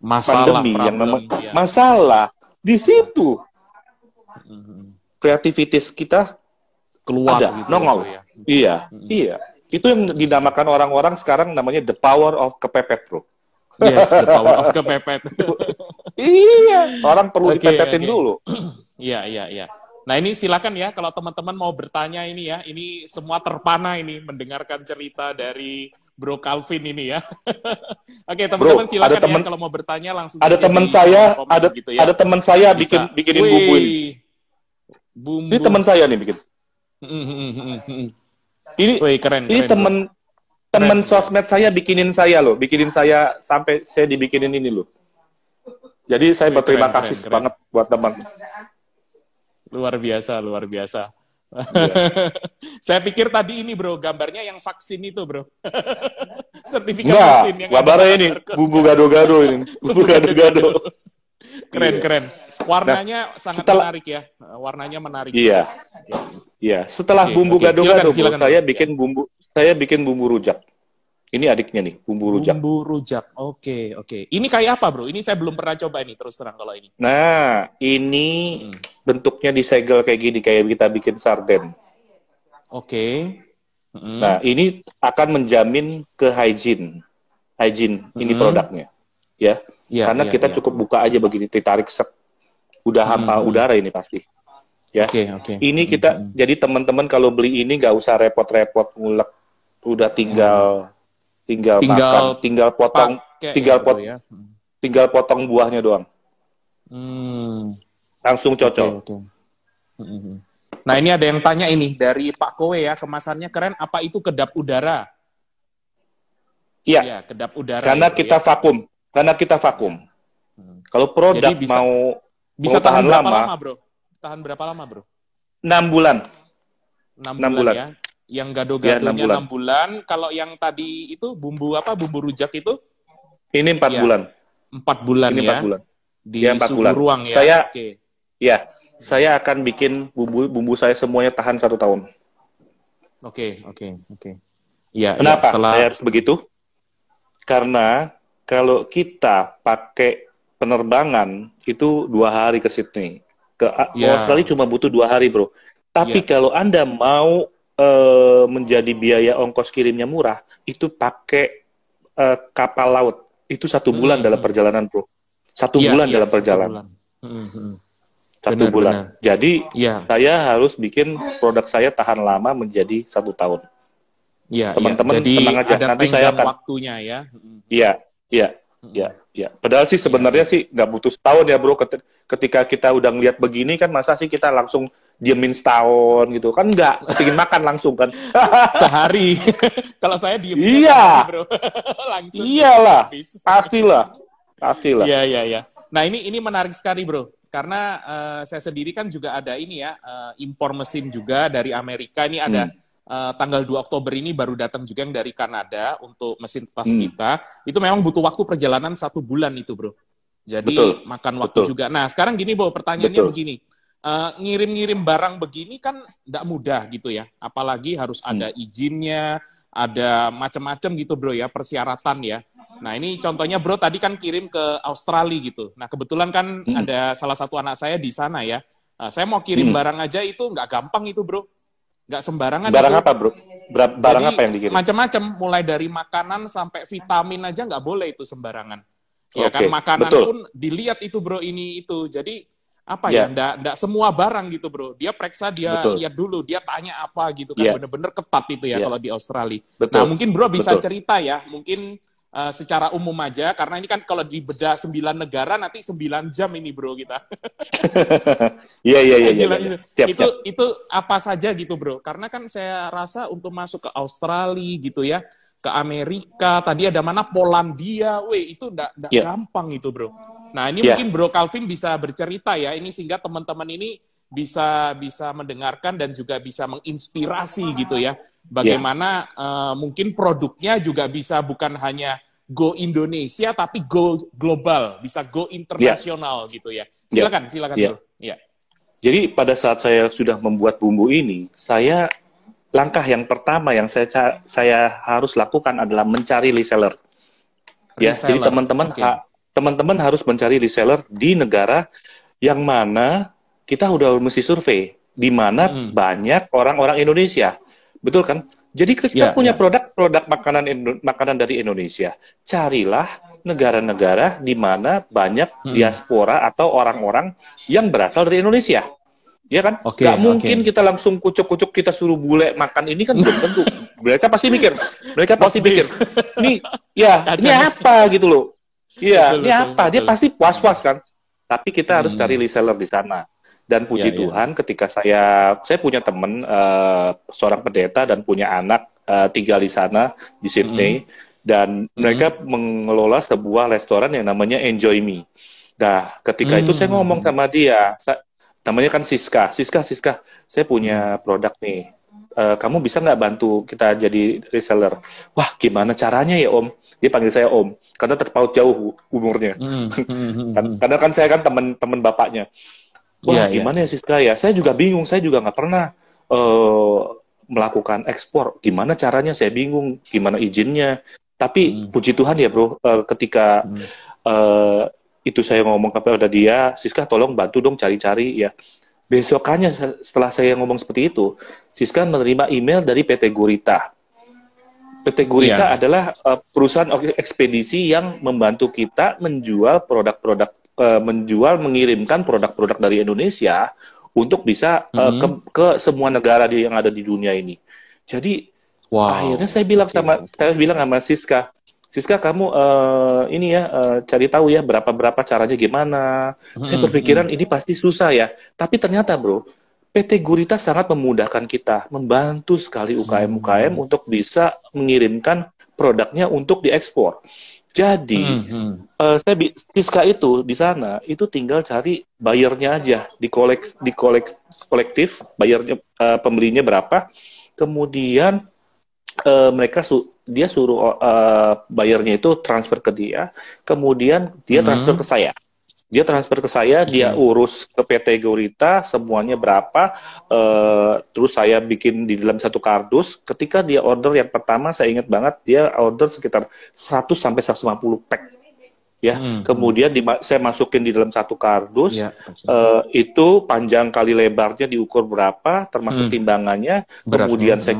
Speaker 1: masalah,
Speaker 2: pandemi yang namanya masalah, di situ kreativitas kita
Speaker 1: keluar
Speaker 2: ada,
Speaker 1: gitu,
Speaker 2: nongol.
Speaker 1: Ya.
Speaker 2: Iya. Itu yang dinamakan orang-orang sekarang namanya the power of kepepet, bro.
Speaker 1: Yes, the power of kepepet.
Speaker 2: Iya, orang perlu dipepetin dulu.
Speaker 1: Iya. Nah, ini silakan ya kalau teman-teman mau bertanya ini ya. Ini semua terpana ini mendengarkan cerita dari Bro Calvin ini ya. Oke, teman-teman silakan ya kalau mau bertanya langsung.
Speaker 2: Ada teman saya, ada teman saya bikinin bumbu ini. Ini teman saya nih bikin. Ini
Speaker 1: keren.
Speaker 2: Ini teman sosmed saya bikinin saya sampai saya dibikinin ini loh. Jadi saya berterima kasih banget buat teman.
Speaker 1: Luar biasa.
Speaker 2: Yeah.
Speaker 1: Saya pikir tadi ini, bro, gambarnya yang vaksin itu, bro. Sertifikat
Speaker 2: Nggak,
Speaker 1: vaksin yang
Speaker 2: gambarnya ini bumbu gado-gado ini, bumbu gado-gado.
Speaker 1: Keren. Warnanya sangat menarik ya. Warnanya menarik.
Speaker 2: Iya. Setelah bumbu gado-gado, saya bikin bumbu rujak. Ini adiknya nih, bumbu rujak.
Speaker 1: Bumbu rujak. Oke. Ini kayak apa, bro? Ini saya belum pernah coba ini, terus terang kalau ini.
Speaker 2: Nah, ini bentuknya disegel kayak gini, kayak kita bikin sarden.
Speaker 1: Oke.
Speaker 2: Nah, ini akan menjamin ke hygiene ini produknya. Ya. Karena kita cukup buka aja begini, ditarik udah hampa udara ini pasti. Ya.
Speaker 1: Oke.
Speaker 2: Ini kita jadi teman-teman kalau beli ini nggak usah repot-repot ngulek, udah tinggal makan, tinggal potong buahnya doang. Langsung cocok.
Speaker 1: Okay. Nah, ini ada yang tanya ini dari Pak Kowe ya, kemasannya keren. Apa itu kedap udara?
Speaker 2: Iya,
Speaker 1: kedap udara.
Speaker 2: Karena kita vakum. Kalau produk
Speaker 1: bisa tahan berapa lama, bro? Tahan berapa lama, bro?
Speaker 2: 6 bulan.
Speaker 1: 6 bulan ya. Yang gado-gadonya 6 bulan. Kalau yang tadi itu bumbu rujak itu?
Speaker 2: Ini 4 bulan.
Speaker 1: 4 bulan
Speaker 2: ini
Speaker 1: ya.
Speaker 2: 4 bulan.
Speaker 1: Di suhu ruang ya.
Speaker 2: Saya akan bikin bumbu saya semuanya tahan 1 tahun.
Speaker 1: Oke. Ya,
Speaker 2: kenapa saya harus begitu? Karena kalau kita pakai penerbangan itu 2 hari ke Sydney. Ke Australia cuma butuh 2 hari, bro. Tapi kalau Anda mau menjadi biaya ongkos kirimnya murah, itu pakai kapal laut. Itu 1 bulan dalam perjalanan, bro. 1 bulan dalam perjalanan. 1 bulan.
Speaker 3: Benar.
Speaker 2: Jadi
Speaker 3: Iya,
Speaker 2: saya harus bikin produk saya tahan lama menjadi 1 tahun.
Speaker 3: iya.
Speaker 2: Teman-teman
Speaker 3: Jadi
Speaker 2: tenang aja.
Speaker 3: ada
Speaker 2: Nanti saya
Speaker 3: tenggang
Speaker 2: akan.
Speaker 3: waktunya ya.
Speaker 2: Iya, iya, iya. Padahal sih sebenarnya sih nggak butuh setahun ya, bro. Ketika kita udah ngeliat begini kan, masa sih kita langsung diemin setahun gitu kan? Nggak, kepingin makan langsung kan?
Speaker 3: Sehari. Kalau saya diem
Speaker 2: Iya.
Speaker 3: bro. Langsung
Speaker 2: Iyalah,
Speaker 3: habis.
Speaker 2: pastilah, pastilah.
Speaker 3: Iya. Nah, ini menarik sekali, bro. Karena saya sendiri kan juga ada ini ya, impor mesin juga dari Amerika. Ini ada tanggal 2 Oktober ini baru datang juga yang dari Kanada untuk mesin tas kita. Itu memang butuh waktu perjalanan 1 bulan itu, bro. Jadi
Speaker 2: Betul,
Speaker 3: makan waktu
Speaker 2: betul.
Speaker 3: juga. Nah, sekarang gini, bro, pertanyaannya
Speaker 2: Betul.
Speaker 3: begini. Ngirim-ngirim barang begini kan nggak mudah gitu ya. Apalagi harus ada izinnya, ada macam-macam gitu, bro ya, persyaratan ya. Nah, ini contohnya, bro, tadi kan kirim ke Australia gitu. Nah, kebetulan kan ada salah satu anak saya di sana ya. Saya mau kirim barang aja itu nggak gampang itu, bro. Nggak sembarangan
Speaker 2: Barang
Speaker 3: itu.
Speaker 2: apa, bro? Barang
Speaker 3: Jadi,
Speaker 2: apa yang dikirim?
Speaker 3: macam-macam, mulai dari makanan sampai vitamin aja nggak boleh itu sembarangan. Ya
Speaker 2: Oke,
Speaker 3: kan, makanan
Speaker 2: betul.
Speaker 3: pun dilihat itu, bro, ini itu. Jadi, apa
Speaker 2: Ya.
Speaker 3: ya, nggak semua barang gitu, bro. Dia periksa, dia
Speaker 2: Betul.
Speaker 3: lihat dulu, dia tanya apa gitu kan.
Speaker 2: Ya.
Speaker 3: Bener-bener ketat itu ya
Speaker 2: Ya.
Speaker 3: kalau di Australia.
Speaker 2: Betul.
Speaker 3: Nah, mungkin bro bisa
Speaker 2: Betul.
Speaker 3: cerita ya, mungkin secara umum aja, karena ini kan kalau di bedah 9 negara, nanti 9 jam ini, bro, kita.
Speaker 2: Iya.
Speaker 3: Gila,
Speaker 2: Siap,
Speaker 3: itu
Speaker 2: siap.
Speaker 3: itu apa saja gitu, bro? Karena kan saya rasa untuk masuk ke Australia gitu ya, ke Amerika, tadi ada mana Polandia, itu enggak
Speaker 2: Ya.
Speaker 3: gampang itu, bro. Nah, ini
Speaker 2: Ya.
Speaker 3: mungkin Bro Calvin bisa bercerita ya, ini sehingga teman-teman ini bisa mendengarkan dan juga bisa menginspirasi gitu ya. Bagaimana mungkin produknya juga bisa bukan hanya go Indonesia tapi go global, bisa go internasional gitu ya. Silakan
Speaker 2: Ya.
Speaker 3: Bro. Ya.
Speaker 2: Jadi pada saat saya sudah membuat bumbu ini, langkah yang pertama yang saya harus lakukan adalah mencari reseller. Ya, jadi
Speaker 3: Reseller.
Speaker 2: teman-teman harus mencari reseller di negara yang mana kita udah mesti survei, di mana banyak orang-orang Indonesia. Betul kan? Jadi kita punya produk makanan dari Indonesia. Carilah negara-negara di mana banyak diaspora atau orang-orang yang berasal dari Indonesia. Ya kan? Nggak mungkin kita langsung kucuk-kucuk kita suruh bule makan ini kan belum tentu. Mereka pasti mikir, ini apa gitu loh. Iya, ini apa? Dia pasti was-was kan. Tapi kita harus cari reseller di sana. Dan puji Tuhan, ketika saya punya teman seorang pendeta dan punya anak tinggal di sana di Sydney, dan mereka mengelola sebuah restoran yang namanya Enjoy Me. Nah, ketika itu saya ngomong sama dia, namanya kan Siska, saya punya produk nih. Kamu bisa nggak bantu kita jadi reseller? Wah, gimana caranya ya Om? Dia panggil saya Om, karena terpaut jauh umurnya. Karena kan saya kan teman bapaknya. Wah, gimana ya Siska ya? Saya juga bingung, saya juga nggak pernah melakukan ekspor. Gimana caranya? Saya bingung. Gimana izinnya? Tapi puji Tuhan ya bro, ketika itu saya ngomong kepada dia, Siska tolong bantu dong cari-cari ya. Besokannya setelah saya ngomong seperti itu, Siska menerima email dari PT Gurita. PT Gurita adalah perusahaan ekspedisi yang membantu kita menjual mengirimkan produk-produk dari Indonesia untuk bisa ke semua negara yang ada di dunia ini. Jadi akhirnya saya bilang sama Siska, kamu cari tahu ya berapa caranya gimana. Saya berpikiran ini pasti susah ya. Tapi ternyata bro, PT Gurita sangat memudahkan kita, membantu sekali UKM-UKM untuk bisa mengirimkan produknya untuk diekspor. Jadi, Siska itu di sana itu tinggal cari bayarnya aja, di kolektif, bayarnya pembelinya berapa, kemudian dia suruh bayarnya itu transfer ke dia, kemudian dia transfer ke saya. Dia urus ke PT Gurita, semuanya berapa, terus saya bikin di dalam satu kardus. Ketika dia order yang pertama, saya ingat banget, dia order sekitar 100-150 pack. ya. Kemudian saya masukin di dalam satu kardus,
Speaker 3: Ya.
Speaker 2: itu panjang kali lebarnya diukur berapa, termasuk timbangannya. Kemudian saya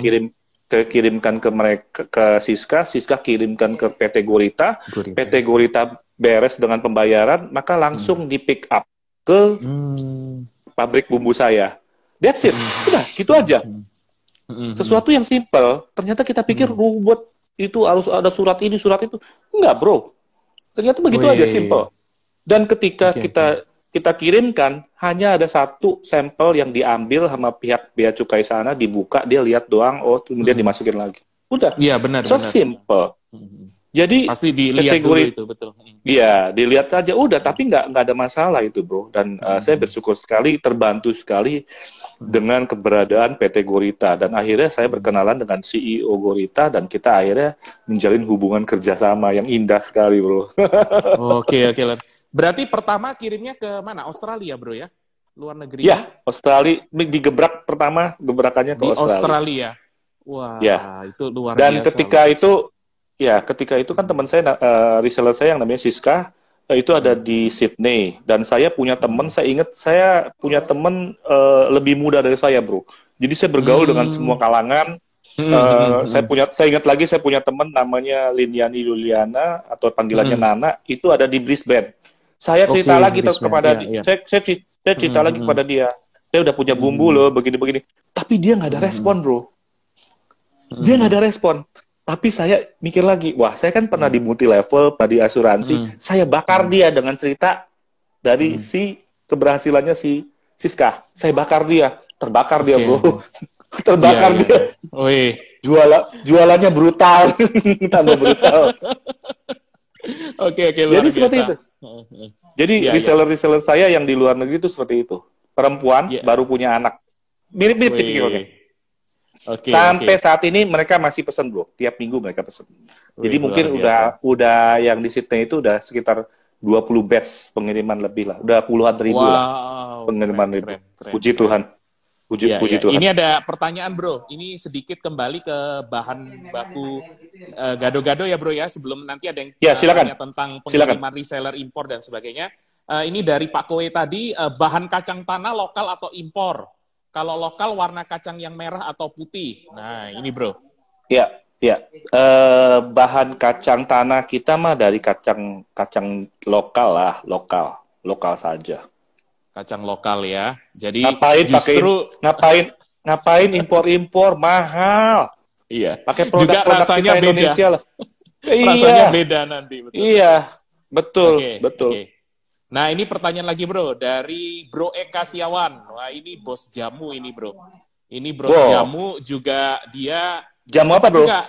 Speaker 2: kirimkan ke mereka, ke Siska kirimkan ke PT Gurita. PT Gurita beres dengan pembayaran, maka langsung di pick up ke pabrik bumbu saya. That's it. Udah, gitu aja. Sesuatu yang simple, ternyata kita pikir ruwet, itu harus ada surat ini, surat itu. Enggak, bro. Ternyata begitu aja, simple. Dan ketika kita kirimkan, hanya ada satu sampel yang diambil sama pihak bea cukai sana, dibuka, dia lihat doang, oh kemudian dimasukin lagi. Udah.
Speaker 3: Iya, benar.
Speaker 2: So simple. Jadi
Speaker 3: pasti dilihat dulu itu, betul.
Speaker 2: Iya, dilihat aja udah, tapi nggak ada masalah itu, bro. Dan saya bersyukur sekali, terbantu sekali dengan keberadaan PT Gurita. Dan akhirnya saya berkenalan dengan CEO Gurita, dan kita akhirnya menjalin hubungan kerjasama yang indah sekali, bro.
Speaker 3: Oke. Berarti pertama kirimnya ke mana? Australia, bro ya? Luar negeri?
Speaker 2: Ya, Australia. Digebrak pertama, gebrakannya ke
Speaker 3: Australia. Wah,
Speaker 2: ya.
Speaker 3: Itu luar
Speaker 2: dan
Speaker 3: biasa.
Speaker 2: ketika itu kan teman saya, reseller saya yang namanya Siska, itu ada di Sydney. Dan saya punya teman, saya punya teman lebih muda dari saya, bro. Jadi saya bergaul dengan semua kalangan. Saya ingat lagi, saya punya teman namanya Liniani Juliana, atau panggilannya Nana, itu ada di Brisbane. Saya cerita lagi kepada dia. Saya cerita lagi kepada dia. Saya udah punya bumbu loh, begini-begini. Tapi dia nggak ada respon, bro. Dia nggak ada respon. Tapi saya mikir lagi, wah saya kan pernah di multi level, pernah di asuransi, saya bakar dia dengan cerita dari si keberhasilannya si Siska. Saya bakar dia, terbakar dia, bro. Terbakar dia.
Speaker 3: Wih.
Speaker 2: Jualannya brutal, tambah brutal.
Speaker 3: Oke,
Speaker 2: jadi seperti itu. Jadi reseller-reseller saya yang di luar negeri itu seperti itu. Perempuan baru punya anak. Mirip-mirip tipikalnya. Sampai saat ini mereka masih pesan, bro. Tiap minggu mereka pesan. Jadi mungkin udah yang di Sydney itu udah sekitar 20 batch pengiriman lebih lah. Udah puluhan ribu lah pengiriman ribu. Puji Tuhan. Puji Tuhan.
Speaker 3: Ini ada pertanyaan, bro. Ini sedikit kembali ke bahan baku gado-gado ya, bro ya. Sebelum nanti ada yang tanya tentang pengiriman reseller impor dan sebagainya. Ini dari Pak Kowe tadi, bahan kacang tanah lokal atau impor? Kalau lokal warna kacang yang merah atau putih. Nah, ini, bro.
Speaker 2: Iya. Bahan kacang tanah kita mah dari kacang lokal lah, lokal saja.
Speaker 3: Kacang lokal ya. Jadi
Speaker 2: ngapain impor mahal.
Speaker 3: Iya.
Speaker 2: Pakai produk-produk kita Indonesia lah.
Speaker 3: Rasanya beda nanti. Betul.
Speaker 2: Iya, betul.
Speaker 3: Okay. Nah, ini pertanyaan lagi, bro. Dari Bro Eka Siawan. Wah, ini bos jamu ini, bro. Ini bro jamu juga dia...
Speaker 2: Jamu apa, bro?
Speaker 3: Juga,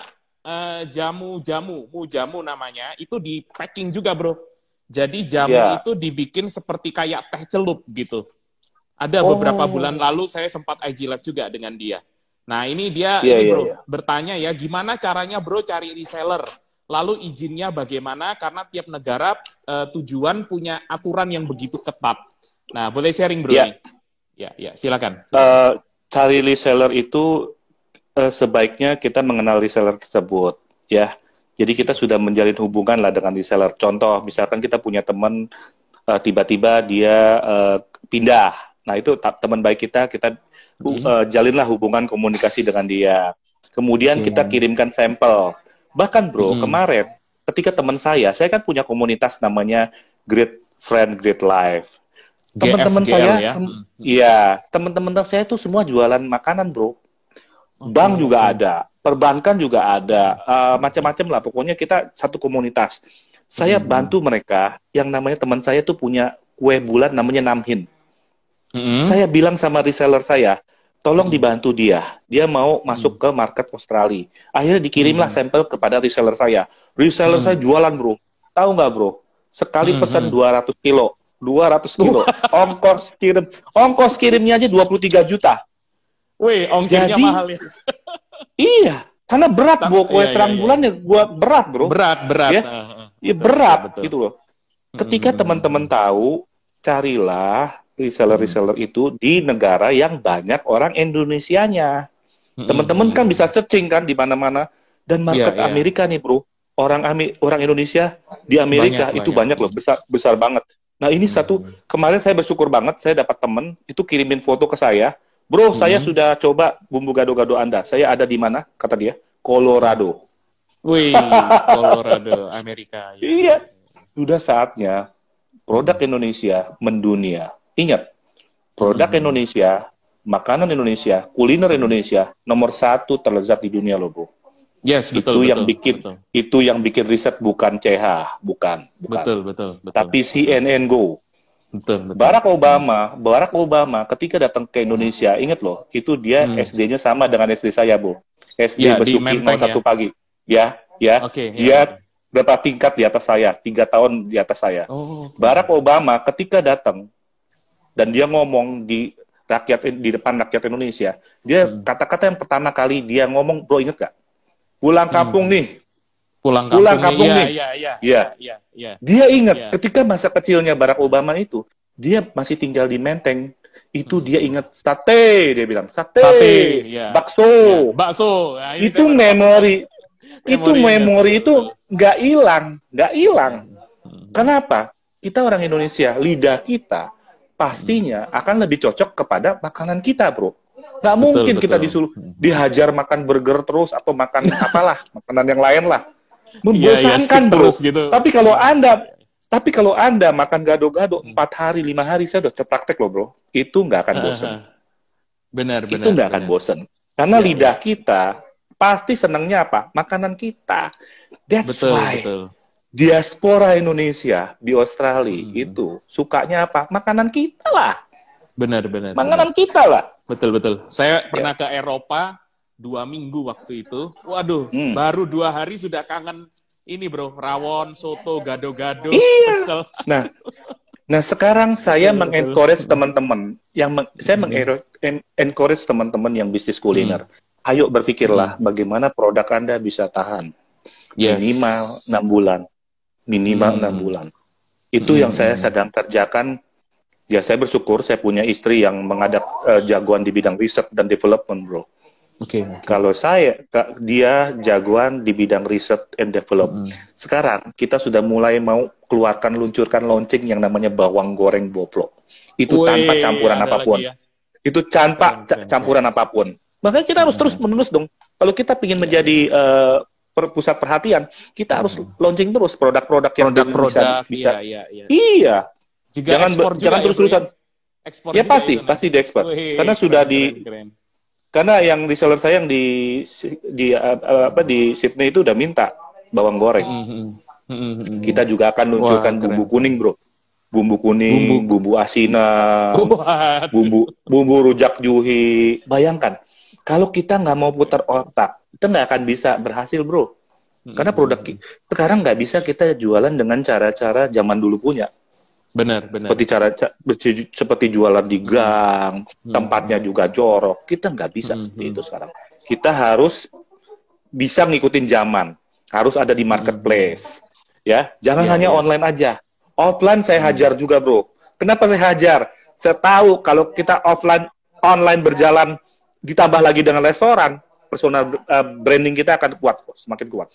Speaker 3: jamu namanya. Itu di packing juga, bro. Jadi jamu itu dibikin seperti kayak teh celup gitu. Ada beberapa bulan lalu saya sempat IG live juga dengan dia. Nah, ini dia bertanya ya, gimana caranya, bro, cari reseller? Lalu izinnya bagaimana? Karena tiap negara tujuan punya aturan yang begitu ketat. Nah, boleh sharing, bro? Ya, silakan.
Speaker 2: Cari reseller itu sebaiknya kita mengenal reseller tersebut, ya. Jadi kita sudah menjalin hubungan lah dengan reseller. Contoh, misalkan kita punya teman tiba-tiba dia pindah. Nah, itu teman baik kita jalinlah hubungan komunikasi dengan dia. Kemudian kita kirimkan sampel. Bahkan, bro, kemarin ketika teman saya kan punya komunitas namanya Great Friend, Great Life. Teman-teman saya, teman-teman saya itu semua jualan makanan, bro. Bank juga ada, perbankan juga ada, macam-macam lah. Pokoknya kita satu komunitas. Saya bantu mereka, yang namanya teman saya tuh punya kue bulan namanya Namhin. Saya bilang sama reseller saya, tolong dibantu dia. Dia mau masuk ke market Australia. Akhirnya dikirimlah sampel kepada reseller saya. Reseller saya jualan, bro. Tahu nggak, bro? Sekali pesan 200 kilo. 200 kilo. Ongkos kirimnya aja 23 juta.
Speaker 3: Wih, ongkirnya mahal ya.
Speaker 2: Iya, karena berat, bro. Kue terang bulannya berat, bro.
Speaker 3: Berat.
Speaker 2: Iya, berat, gitu loh. Ketika teman-teman tahu, carilah reseller itu di negara yang banyak orang Indonesianya. Teman-teman kan bisa searching kan di mana-mana. Dan market Amerika nih, bro. orang Indonesia di Amerika itu banyak loh, besar banget. Nah ini kemarin saya bersyukur banget, saya dapat temen itu kirimin foto ke saya, bro, saya sudah coba bumbu gado-gado Anda, saya ada di mana? Kata dia, Colorado.
Speaker 3: Wih, Colorado, Amerika. Ya.
Speaker 2: Iya, sudah saatnya produk Indonesia mendunia. Ingat, produk Indonesia, makanan Indonesia, kuliner Indonesia nomor 1 terlezat di dunia loh, bro.
Speaker 3: Yes, betul.
Speaker 2: Itu yang bikin riset bukan CH, bukan.
Speaker 3: Betul.
Speaker 2: Tapi CNN Go.
Speaker 3: Betul.
Speaker 2: Barack Obama ketika datang ke Indonesia, ingat loh, itu dia SD-nya sama dengan SD saya, bro. SD
Speaker 3: ya,
Speaker 2: Besuki 01 pagi. Ya.
Speaker 3: Okay,
Speaker 2: dia berapa tingkat di atas saya, 3 tahun di atas saya. Barack Obama ketika datang dan dia ngomong di depan rakyat Indonesia, dia kata-kata yang pertama kali dia ngomong, bro, inget gak? Pulang kampung nih. Pulang kampung nih. Iya. Dia ingat ketika masa kecilnya Barack Obama itu, dia masih tinggal di Menteng. Itu dia ingat sate, dia bilang sate, bakso.
Speaker 3: Bakso. Nah,
Speaker 2: itu memori. Itu memori itu nggak hilang. Kenapa? Kita orang Indonesia, lidah kita pastinya akan lebih cocok kepada makanan kita, bro. Nggak mungkin kita disuruh dihajar makan burger terus atau makan apalah, makanan yang lain lah. Membosankan, bro. Gitu. Tapi kalau Anda makan gado-gado 4 hari, 5 hari, saya udah praktek loh, bro. Itu nggak akan bosan.
Speaker 3: Benar.
Speaker 2: Itu nggak akan bosan. Karena lidah kita pasti senangnya apa? Makanan kita. That's why diaspora Indonesia di Australia itu sukanya apa? Makanan kita lah.
Speaker 3: Benar.
Speaker 2: Makanan kita lah.
Speaker 3: Betul. Saya pernah ke Eropa 2 minggu waktu itu. Waduh, baru 2 hari sudah kangen ini, bro. Rawon, soto, gado-gado.
Speaker 2: Iya. Pecel. Nah, sekarang saya mengencourage teman-teman saya mengencourage teman-teman yang bisnis kuliner. Ayo berpikirlah bagaimana produk Anda bisa tahan. Minimal 6 bulan. Minimal 6 bulan. Itu yang saya sedang kerjakan. Ya, saya bersyukur saya punya istri yang mengadap jagoan di bidang riset dan development, bro. Kalau dia jagoan di bidang riset and development. Sekarang kita sudah mulai mau luncurkan launching yang namanya bawang goreng boplok. Itu tanpa campuran apapun. Itu tanpa campuran apapun. Makanya kita harus terus menerus dong. Kalau kita ingin menjadi pusat perhatian, kita harus launching terus produk-produk yang bisa. Iya. Jangan terus-terusan. Ya pasti diekspor. Karena sudah karena yang reseller saya yang di Sydney itu udah minta bawang goreng. Kita juga akan luncurkan bumbu kuning, bro. Bumbu kuning, bumbu asina, bumbu rujak juhi. Bayangkan, kalau kita nggak mau putar otak, kita nggak akan bisa berhasil, bro. Karena produk sekarang nggak bisa kita jualan dengan cara-cara zaman dulu punya.
Speaker 3: Benar.
Speaker 2: Seperti jualan di gang, tempatnya juga jorok. Kita nggak bisa seperti itu sekarang. Kita harus bisa ngikutin zaman. Harus ada di marketplace. Ya, jangan hanya online aja. Offline saya hajar juga, bro. Kenapa saya hajar? Saya tahu kalau kita online berjalan, ditambah lagi dengan restoran, personal branding kita akan kuat, semakin kuat.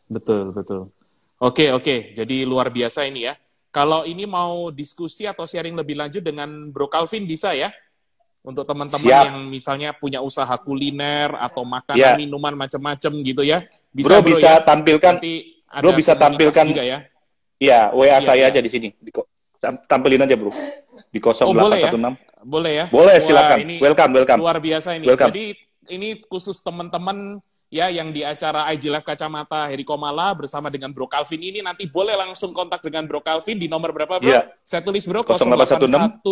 Speaker 3: Betul. Oke. Jadi luar biasa ini ya. Kalau ini mau diskusi atau sharing lebih lanjut dengan Bro Calvin bisa ya? Untuk teman-teman yang misalnya punya usaha kuliner atau makanan, minuman macam-macam gitu ya.
Speaker 2: Bisa, bro bisa tampilkan. Bro bisa tampilkan juga ya. Iya, WA saya aja di sini. Tampilin aja, bro. Di 0816.
Speaker 3: Boleh ya?
Speaker 2: Boleh, silakan. Welcome.
Speaker 3: Luar biasa ini. Jadi ini khusus teman-teman ya yang di acara IG Live Kacamata Heri Komala bersama dengan Bro Calvin ini nanti boleh langsung kontak dengan Bro Calvin di nomor berapa, bro? Saya tulis, bro, 0816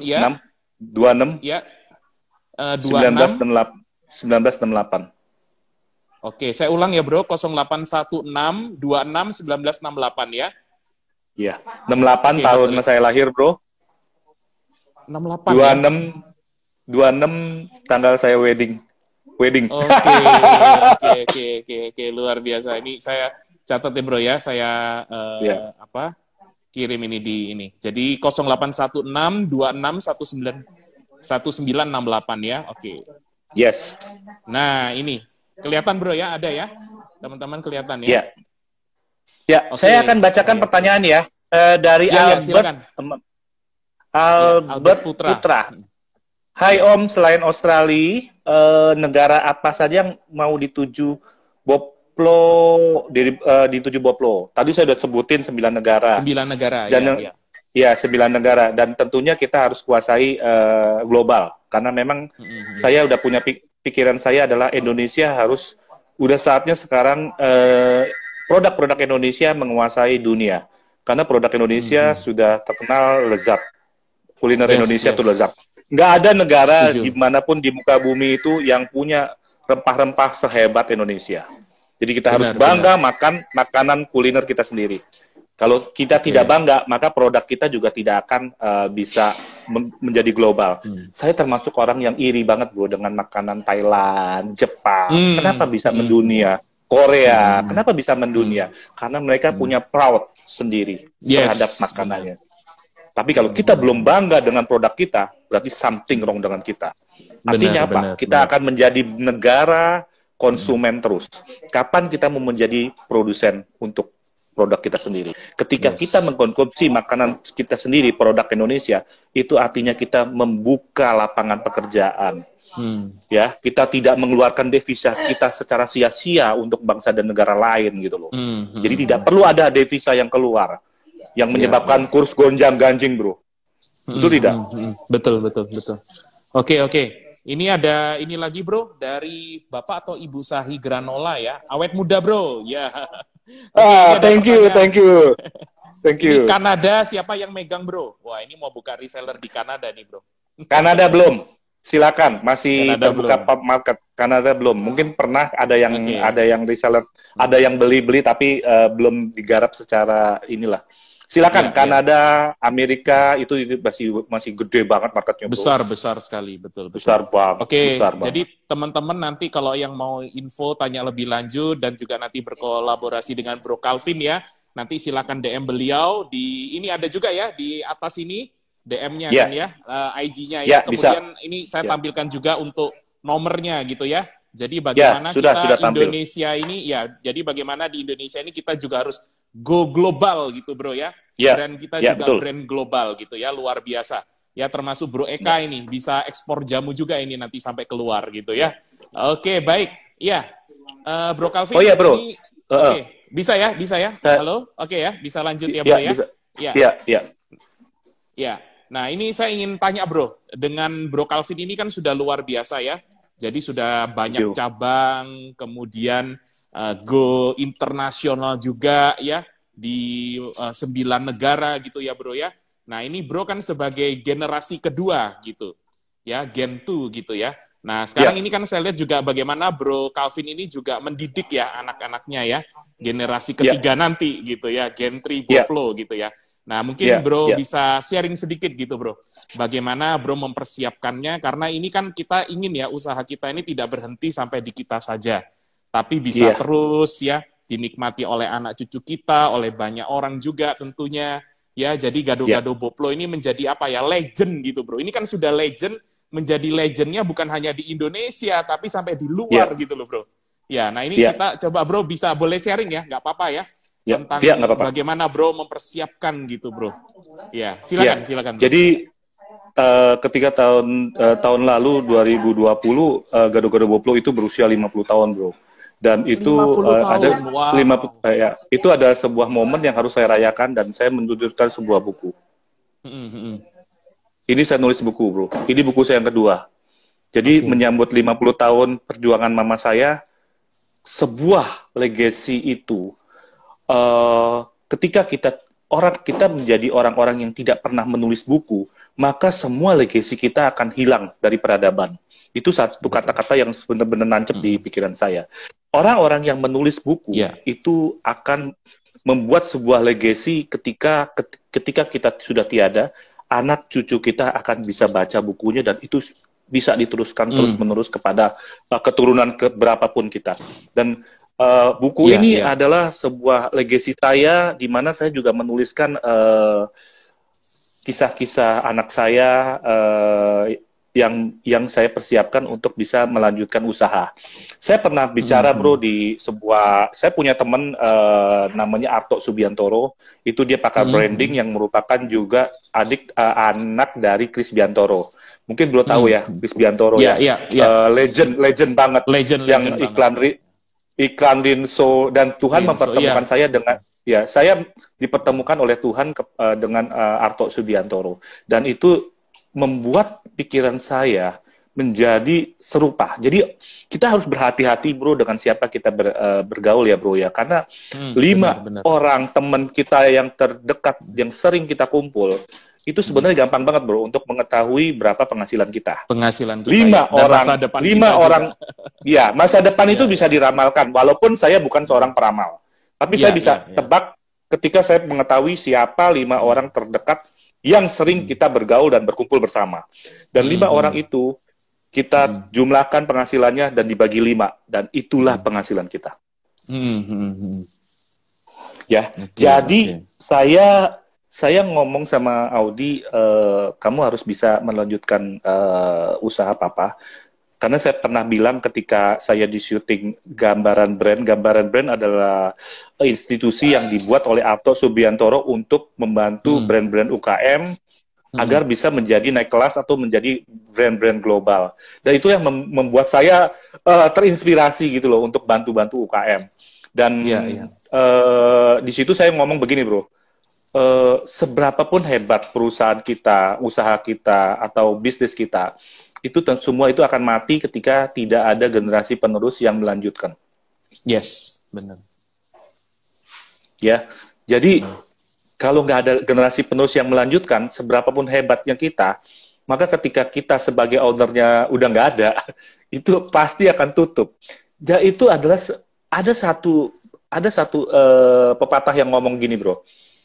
Speaker 3: ya.
Speaker 2: 26
Speaker 3: ya.
Speaker 2: 1968.
Speaker 3: Oke, saya ulang ya, bro, 0816 26 1968 ya.
Speaker 2: Iya, 68 tahun saya lahir, bro.
Speaker 3: 68
Speaker 2: 26 tanggal saya wedding. Oke,
Speaker 3: luar biasa. Ini saya catat ya, bro ya. Saya kirim ini di ini. Jadi 0816 26 1968 ya. Oke.
Speaker 2: Yes.
Speaker 3: Nah, ini kelihatan, bro ya, ada ya? Teman-teman kelihatan ya?
Speaker 2: Ya, ya.
Speaker 3: Oke,
Speaker 2: Saya akan bacakan
Speaker 3: siap.
Speaker 2: pertanyaan ya dari
Speaker 3: Ya,
Speaker 2: Albert
Speaker 3: silakan.
Speaker 2: Albert
Speaker 3: Putra.
Speaker 2: Putra. Hai Om, selain Australia, negara apa saja yang mau dituju Boplo dituju Boplo? Tadi saya sudah sebutin 9 negara.
Speaker 3: 9 negara,
Speaker 2: Dan
Speaker 3: ya.
Speaker 2: ya 9 negara, dan tentunya kita harus kuasai global, karena memang saya udah punya pikiran saya adalah Indonesia harus, udah saatnya sekarang produk-produk Indonesia menguasai dunia, karena produk Indonesia sudah terkenal lezat, kuliner Indonesia itu lezat. Nggak ada negara dimanapun di muka bumi itu yang punya rempah-rempah sehebat Indonesia. Jadi kita harus bangga makan makanan kuliner kita sendiri. Kalau kita tidak bangga, maka produk kita juga tidak akan bisa menjadi global. Saya termasuk orang yang iri banget, bro, dengan makanan Thailand, Jepang. Kenapa bisa mendunia? Korea, kenapa bisa mendunia? Karena mereka punya proud sendiri terhadap makanannya. Tapi kalau kita belum bangga dengan produk kita, berarti something wrong dengan kita. Artinya apa? Kita akan menjadi negara konsumen terus. Kapan kita mau menjadi produsen untuk produk kita sendiri? Ketika kita mengkonsumsi makanan kita sendiri, produk Indonesia, itu artinya kita membuka lapangan pekerjaan. Ya, kita tidak mengeluarkan devisa kita secara sia-sia untuk bangsa dan negara lain gitu loh. Jadi tidak perlu ada devisa yang keluar yang menyebabkan kurs gonjang-ganjing, bro. Betul tidak?
Speaker 3: Betul. Oke. Ini ada ini lagi, bro, dari Bapak atau Ibu Sahi Granola ya. Awet muda, bro. Ya.
Speaker 2: Thank you.
Speaker 3: Ini Kanada, siapa yang megang, bro? Wah, ini mau buka reseller di Kanada nih, bro.
Speaker 2: Kanada belum. Silakan, masih
Speaker 3: Kanada
Speaker 2: terbuka market. Kanada belum. Mungkin pernah ada yang reseller, ada yang beli tapi belum digarap secara inilah. Silakan, Kanada, Amerika itu masih gede banget marketnya, bro.
Speaker 3: Besar sekali, betul.
Speaker 2: Besar banget.
Speaker 3: Oke, jadi teman-teman nanti kalau yang mau info tanya lebih lanjut dan juga nanti berkolaborasi dengan Bro Calvin ya, nanti silakan DM beliau di ini ada juga ya di atas ini DM-nya kan ya, IG-nya ya. Kemudian ini saya tampilkan juga untuk nomornya gitu ya. Jadi bagaimana kita Indonesia ini ya, jadi bagaimana di Indonesia ini kita juga harus go global gitu, bro ya. Brand kita juga brand global gitu ya, luar biasa. Ya termasuk Bro Eka ini bisa ekspor jamu juga ini nanti sampai keluar gitu ya. Oke, baik. Iya. Bro Calvin.
Speaker 2: Oh iya, bro.
Speaker 3: Oke. Bisa ya? Halo? Oke ya, bisa lanjut ya, bro ya? Iya. Nah, ini saya ingin tanya, bro. Dengan Bro Calvin ini kan sudah luar biasa ya. Jadi sudah banyak cabang, kemudian go internasional juga ya di 9 negara gitu ya, bro ya. Nah, ini bro kan sebagai generasi kedua gitu ya, Gen 2 gitu ya. Nah, sekarang ini kan saya lihat juga bagaimana Bro Calvin ini juga mendidik ya anak-anaknya ya, generasi ketiga nanti gitu ya, Gen 3 Boplo gitu ya. Nah, mungkin bro bisa sharing sedikit gitu, bro. Bagaimana bro mempersiapkannya, karena ini kan kita ingin ya, usaha kita ini tidak berhenti sampai di kita saja, tapi bisa terus ya, dinikmati oleh anak cucu kita, oleh banyak orang juga tentunya. Ya, jadi Gado-Gado Boplo ini menjadi apa ya, legend gitu, bro. Ini kan sudah legend, menjadi legendnya bukan hanya di Indonesia, tapi sampai di luar gitu loh, bro. Ya, nah ini kita coba, bro, bisa boleh sharing ya, nggak apa-apa ya, tentang bagaimana bro mempersiapkan gitu, bro. Ya, silakan.
Speaker 2: Jadi ketika tahun lalu 2020 Gado-Gado Boplo itu berusia 50 tahun, bro. Dan itu itu ada sebuah momen yang harus saya rayakan dan saya menuliskan sebuah buku. Ini saya nulis buku, bro. Ini buku saya yang kedua. Jadi menyambut 50 tahun perjuangan mama saya, sebuah legacy itu ketika kita menjadi orang-orang yang tidak pernah menulis buku, maka semua legacy kita akan hilang dari peradaban. Itu satu kata-kata yang benar-benar nancep di pikiran saya. Orang-orang yang menulis buku itu akan membuat sebuah legacy ketika kita sudah tiada, anak cucu kita akan bisa baca bukunya dan itu bisa diteruskan terus-menerus kepada keturunan berapapun kita. Dan buku ini adalah sebuah legacy saya, di mana saya juga menuliskan kisah-kisah anak saya yang saya persiapkan untuk bisa melanjutkan usaha. Saya pernah bicara bro di sebuah, saya punya teman namanya Arto Subiantoro, itu dia pakar branding yang merupakan juga anak dari Chris Biantoro. Mungkin bro tahu ya Chris Biantoro legend banget, yang iklan Rinso, dan Tuhan mempertemukan saya dengan saya dipertemukan oleh Tuhan dengan Arto Subiantoro, dan itu membuat pikiran saya menjadi serupa. Jadi kita harus berhati-hati bro dengan siapa kita bergaul ya bro ya, karena 5 orang teman kita yang terdekat yang sering kita kumpul itu sebenarnya gampang banget bro untuk mengetahui berapa penghasilan kita.
Speaker 3: Penghasilan kita.
Speaker 2: 5 orang, 5 orang, ya masa depan itu bisa diramalkan. Walaupun saya bukan seorang peramal, tapi saya bisa tebak ketika saya mengetahui siapa 5 orang terdekat yang sering kita bergaul dan berkumpul bersama. Dan 5 orang itu kita jumlahkan penghasilannya dan dibagi 5, dan itulah penghasilan kita. Ya, jadi saya ngomong sama Audi, kamu harus bisa melanjutkan usaha papa. Karena saya pernah bilang ketika saya di syuting Gambaran Brand adalah institusi yang dibuat oleh Arto Subiantoro untuk membantu brand-brand UKM agar bisa menjadi naik kelas atau menjadi brand-brand global. Dan itu yang membuat saya terinspirasi gitu loh untuk bantu-bantu UKM. Dan di situ saya ngomong begini bro, seberapapun hebat perusahaan kita, usaha kita, atau bisnis kita, itu semua itu akan mati ketika tidak ada generasi penerus yang melanjutkan.
Speaker 3: Yes, benar.
Speaker 2: Ya, jadi kalau nggak ada generasi penerus yang melanjutkan, seberapapun hebatnya kita, maka ketika kita sebagai ownernya udah nggak ada, itu pasti akan tutup. Ya, itu adalah ada satu pepatah yang ngomong gini bro.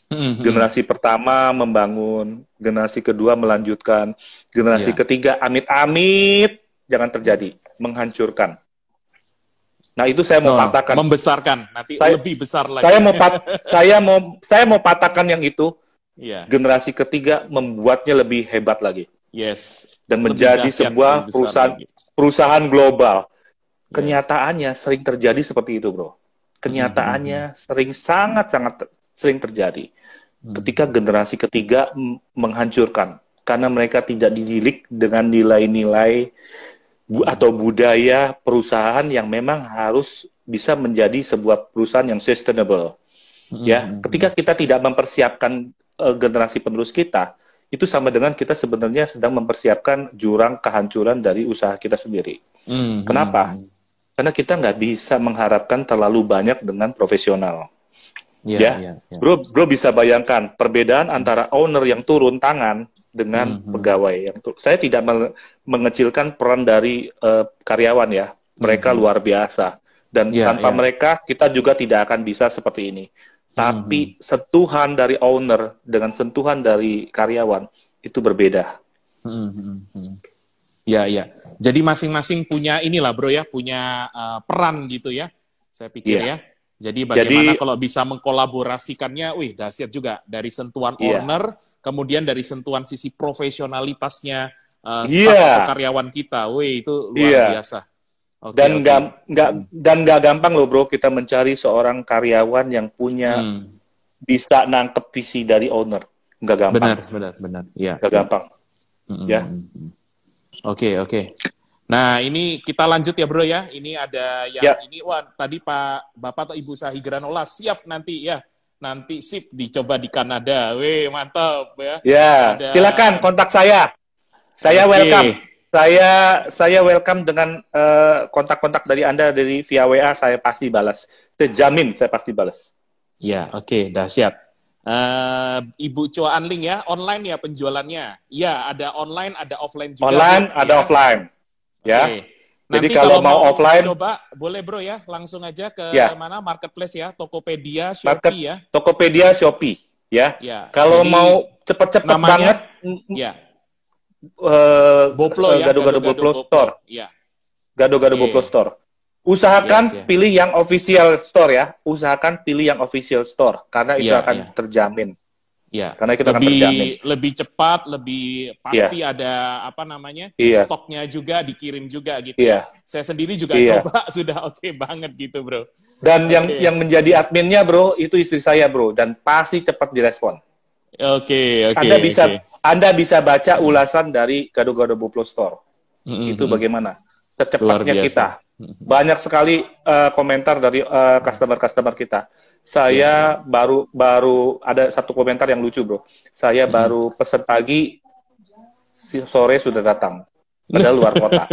Speaker 2: Generasi pertama membangun, generasi kedua melanjutkan, generasi ketiga amit-amit jangan terjadi, menghancurkan. Nah itu saya mau patahkan.
Speaker 3: Membesarkan, nanti lebih besar lagi.
Speaker 2: Saya mau patahkan yang itu. Generasi ketiga membuatnya lebih hebat lagi.
Speaker 3: Yes.
Speaker 2: Dan menjadi sebuah perusahaan global. Kenyataannya sering terjadi seperti itu bro. Kenyataannya sangat sering terjadi. Ketika generasi ketiga menghancurkan karena mereka tidak dididik dengan nilai-nilai atau budaya perusahaan yang memang harus bisa menjadi sebuah perusahaan yang sustainable. Ya, ketika kita tidak mempersiapkan generasi penerus kita, itu sama dengan kita sebenarnya sedang mempersiapkan jurang kehancuran dari usaha kita sendiri. Kenapa? Karena kita nggak bisa mengharapkan terlalu banyak dengan profesional. Bro bisa bayangkan perbedaan antara owner yang turun tangan dengan pegawai yang saya tidak mengecilkan peran dari karyawan ya, mereka luar biasa, dan tanpa mereka kita juga tidak akan bisa seperti ini. Tapi sentuhan dari owner dengan sentuhan dari karyawan itu berbeda.
Speaker 3: Jadi masing-masing punya inilah bro ya, punya peran gitu ya, saya pikir ya. Jadi bagaimana kalau bisa mengkolaborasikannya, dahsyat juga. Dari sentuhan owner, kemudian dari sentuhan sisi profesionalitasnya staff atau karyawan kita. Itu luar biasa.
Speaker 2: Dan nggak gampang loh bro, kita mencari seorang karyawan yang punya bisa nangkep visi dari owner. Nggak gampang.
Speaker 3: Benar. Ya.
Speaker 2: Nggak gampang.
Speaker 3: Oke. Nah, ini kita lanjut ya bro ya. Ini ada yang ini, tadi Bapak atau Ibu Sahi Granola siap nanti ya. Nanti sip dicoba di Kanada. Mantap ya.
Speaker 2: Silakan kontak saya. Saya welcome. Saya welcome dengan kontak-kontak dari Anda dari via WA, saya pasti balas. Saya jamin saya pasti balas.
Speaker 3: Oke, dahsyat. Ibu Chua Anling ya, online ya penjualannya. Ada online, ada offline juga.
Speaker 2: Online, ada offline.
Speaker 3: Nanti
Speaker 2: jadi kalau mau offline,
Speaker 3: coba boleh bro ya, langsung aja ke mana marketplace ya, Tokopedia, Shopee
Speaker 2: Tokopedia, Shopee ya. Kalau mau cepet-cepet banget, Boplo ya, Gado-Gado Boplo Store. Gado-Gado Boplo Store. Usahakan pilih yang official store ya. Usahakan pilih yang official store karena itu akan terjamin.
Speaker 3: Ya,
Speaker 2: Karena kita akan terjamin.
Speaker 3: lebih cepat, lebih pasti ada apa namanya
Speaker 2: Iya.
Speaker 3: stoknya juga dikirim juga gitu
Speaker 2: Iya.
Speaker 3: ya. Saya sendiri juga
Speaker 2: Iya.
Speaker 3: coba sudah oke banget gitu bro.
Speaker 2: Dan
Speaker 3: Oke.
Speaker 2: yang menjadi adminnya bro itu istri saya bro, dan pasti cepat direspon.
Speaker 3: Oke.
Speaker 2: Anda bisa baca ulasan dari Gado-Gado Boplo Store. Itu bagaimana secepatnya kita. Banyak sekali komentar dari customer kita. Saya baru ada satu komentar yang lucu bro. Saya baru pesen pagi, sore sudah datang. Padahal luar kota.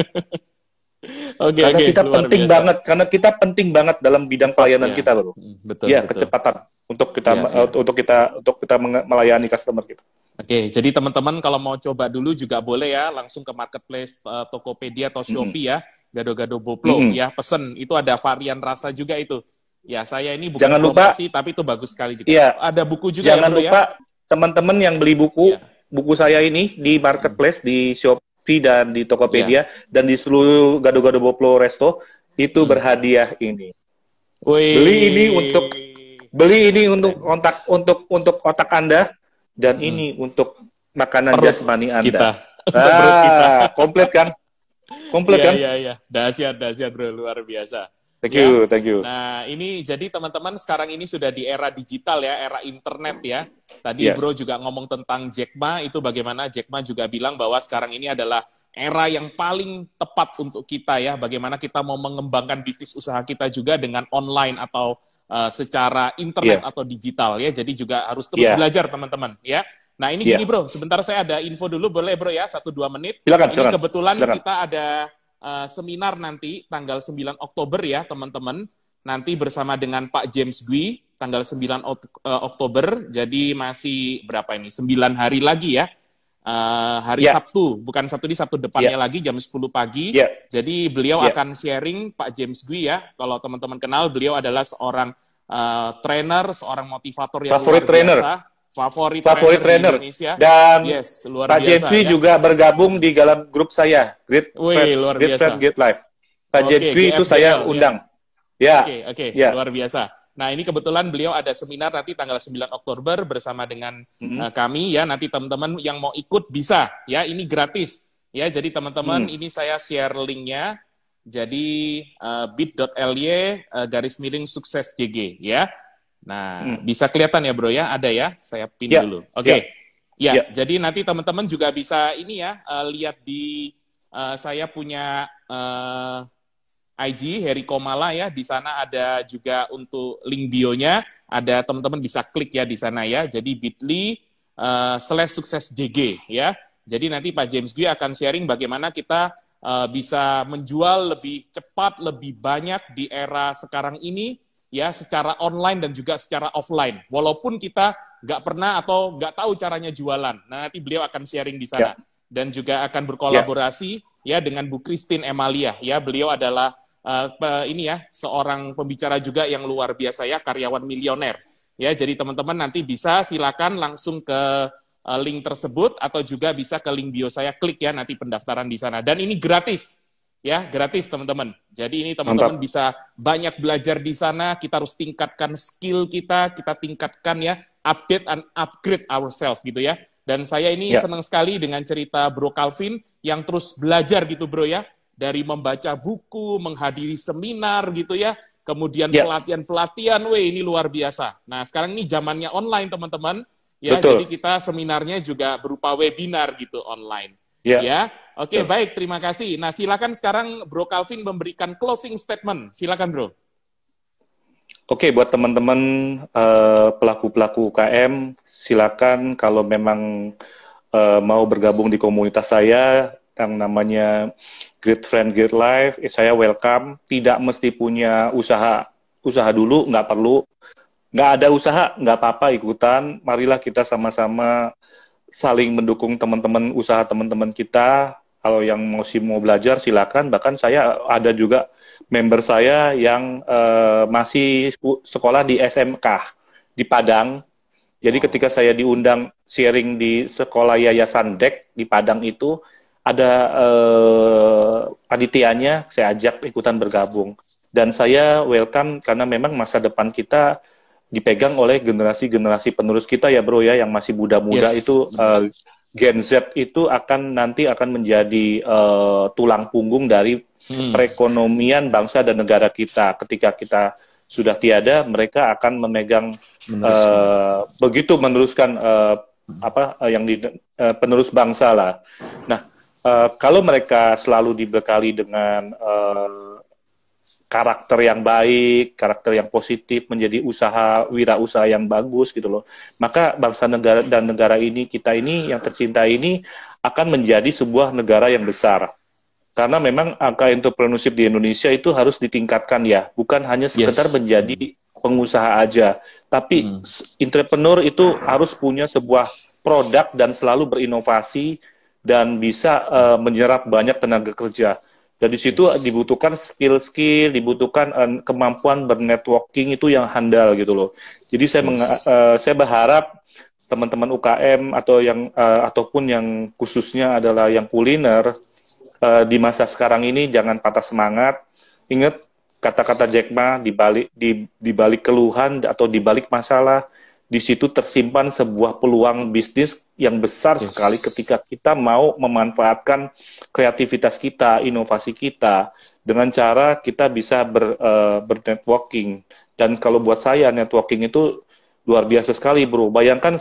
Speaker 2: Karena kita penting
Speaker 3: biasa.
Speaker 2: banget, karena kita penting banget dalam bidang pelayanan kita bro.
Speaker 3: Betul.
Speaker 2: Kecepatan untuk kita melayani customer kita.
Speaker 3: Oke, jadi teman-teman kalau mau coba dulu juga boleh ya, langsung ke marketplace Tokopedia atau Shopee ya, Gado-Gado Boplo ya, pesen. Itu ada varian rasa juga itu. Ya, saya ini bukan promosi, tapi itu bagus sekali juga.
Speaker 2: Iya,
Speaker 3: ada buku juga
Speaker 2: jangan
Speaker 3: ya, bro,
Speaker 2: lupa teman-teman yang beli buku saya ini di marketplace, di Shopee dan di Tokopedia dan di seluruh Gado-Gado Boplo Resto itu berhadiah ini. Beli ini untuk otak Anda dan ini untuk makanan jasmani Anda.
Speaker 3: Kita.
Speaker 2: Komplit kan? Komplit kan?
Speaker 3: Iya. Dahsyat bro, luar biasa.
Speaker 2: Thank you.
Speaker 3: Nah, ini jadi teman-teman sekarang ini sudah di era digital ya, era internet ya. Tadi bro juga ngomong tentang Jack Ma, itu bagaimana Jack Ma juga bilang bahwa sekarang ini adalah era yang paling tepat untuk kita ya. Bagaimana kita mau mengembangkan bisnis usaha kita juga dengan online atau secara internet atau digital ya. Jadi juga harus terus belajar teman-teman ya. Nah ini gini bro, sebentar saya ada info dulu boleh bro ya, 1-2 menit.
Speaker 2: Silakan.
Speaker 3: Kebetulan kita ada seminar nanti tanggal 9 Oktober ya teman-teman. Nanti bersama dengan Pak James Gui tanggal 9 Oktober. Jadi masih berapa ini? 9 hari lagi ya. Hari Sabtu, bukan Sabtu ini, Sabtu depannya lagi jam 10 pagi. Jadi beliau akan sharing, Pak James Gui ya. Kalau teman-teman kenal, beliau adalah seorang trainer, seorang motivator yang luar biasa. Favorit trainer di Indonesia.
Speaker 2: Dan
Speaker 3: luar
Speaker 2: Pak James Gui juga bergabung di dalam grup saya, Great Friend, Great Life. Pak James Gui itu saya undang.
Speaker 3: Oke, luar biasa. Nah, ini kebetulan beliau ada seminar nanti tanggal 9 Oktober bersama dengan kami ya. Nanti teman-teman yang mau ikut bisa ya, ini gratis. Ya, jadi teman-teman ini saya share linknya. Jadi bit.ly/suksesjg ya. Nah, bisa kelihatan ya bro ya, ada ya, saya pin dulu. Oke. Jadi nanti teman-teman juga bisa ini ya, lihat di saya punya IG Heri Komala ya, di sana ada juga untuk link bio-nya, ada teman-teman bisa klik ya di sana ya. Jadi bit.ly/suksesjg ya. Jadi nanti Pak James Gui akan sharing bagaimana kita bisa menjual lebih cepat, lebih banyak di era sekarang ini ya, secara online dan juga secara offline. Walaupun kita nggak pernah atau nggak tahu caranya jualan. Nah, nanti beliau akan sharing di sana. Dan juga akan berkolaborasi ya dengan Bu Christine Emalia. Ya, beliau adalah ini ya, seorang pembicara juga yang luar biasa ya, karyawan milioner. Ya, jadi teman-teman nanti bisa silakan langsung ke link tersebut atau juga bisa ke link bio saya, klik ya nanti pendaftaran di sana. Dan ini gratis. Ya, gratis teman-teman. Jadi ini teman-teman bisa banyak belajar di sana, kita harus tingkatkan skill kita tingkatkan ya, update and upgrade ourselves gitu ya. Dan saya ini senang sekali dengan cerita Bro Calvin yang terus belajar gitu bro ya, dari membaca buku, menghadiri seminar gitu ya, kemudian pelatihan-pelatihan, ini luar biasa. Nah, sekarang ini zamannya online teman-teman, ya.
Speaker 2: Betul.
Speaker 3: Jadi kita seminarnya juga berupa webinar gitu online. Oke, baik, terima kasih. Nah, silakan sekarang Bro Calvin memberikan closing statement. Silakan, Bro.
Speaker 2: Oke, buat teman-teman pelaku-pelaku UKM, silakan kalau memang mau bergabung di komunitas saya yang namanya Great Friend, Great Life, saya welcome. Tidak mesti punya usaha dulu, nggak perlu. Nggak ada usaha, nggak apa-apa ikutan. Marilah kita sama-sama saling mendukung teman-teman usaha teman-teman kita. Kalau yang mau belajar silakan. Bahkan saya ada juga member saya yang masih sekolah di SMK di Padang. Jadi ketika saya diundang sharing di sekolah Yayasan DEK di Padang itu ada panitianya, saya ajak ikutan bergabung. Dan saya welcome karena memang masa depan kita dipegang oleh generasi-generasi penerus kita ya bro ya, yang masih muda-muda.
Speaker 3: Yes.
Speaker 2: Itu Gen Z itu nanti akan menjadi tulang punggung dari perekonomian bangsa dan negara kita. Ketika kita sudah tiada, mereka akan memegang begitu meneruskan penerus bangsa lah. Nah, kalau mereka selalu dibekali dengan karakter yang baik, karakter yang positif, menjadi wirausaha yang bagus gitu loh, maka bangsa negara dan negara ini, kita ini yang tercinta ini akan menjadi sebuah negara yang besar. Karena memang angka entrepreneurship di Indonesia itu harus ditingkatkan ya, bukan hanya sekedar menjadi pengusaha aja, tapi entrepreneur itu harus punya sebuah produk dan selalu berinovasi dan bisa menyerap banyak tenaga kerja. Dan di situ dibutuhkan skill-skill, dibutuhkan kemampuan bernetworking itu yang handal gitu loh. Jadi saya berharap teman-teman UKM ataupun yang khususnya adalah yang kuliner di masa sekarang ini jangan patah semangat. Ingat kata-kata Jack Ma, di balik keluhan atau di balik masalah, di situ tersimpan sebuah peluang bisnis yang besar sekali ketika kita mau memanfaatkan kreativitas kita, inovasi kita, dengan cara kita bisa bernetworking. Dan kalau buat saya, networking itu luar biasa sekali, bro. Bayangkan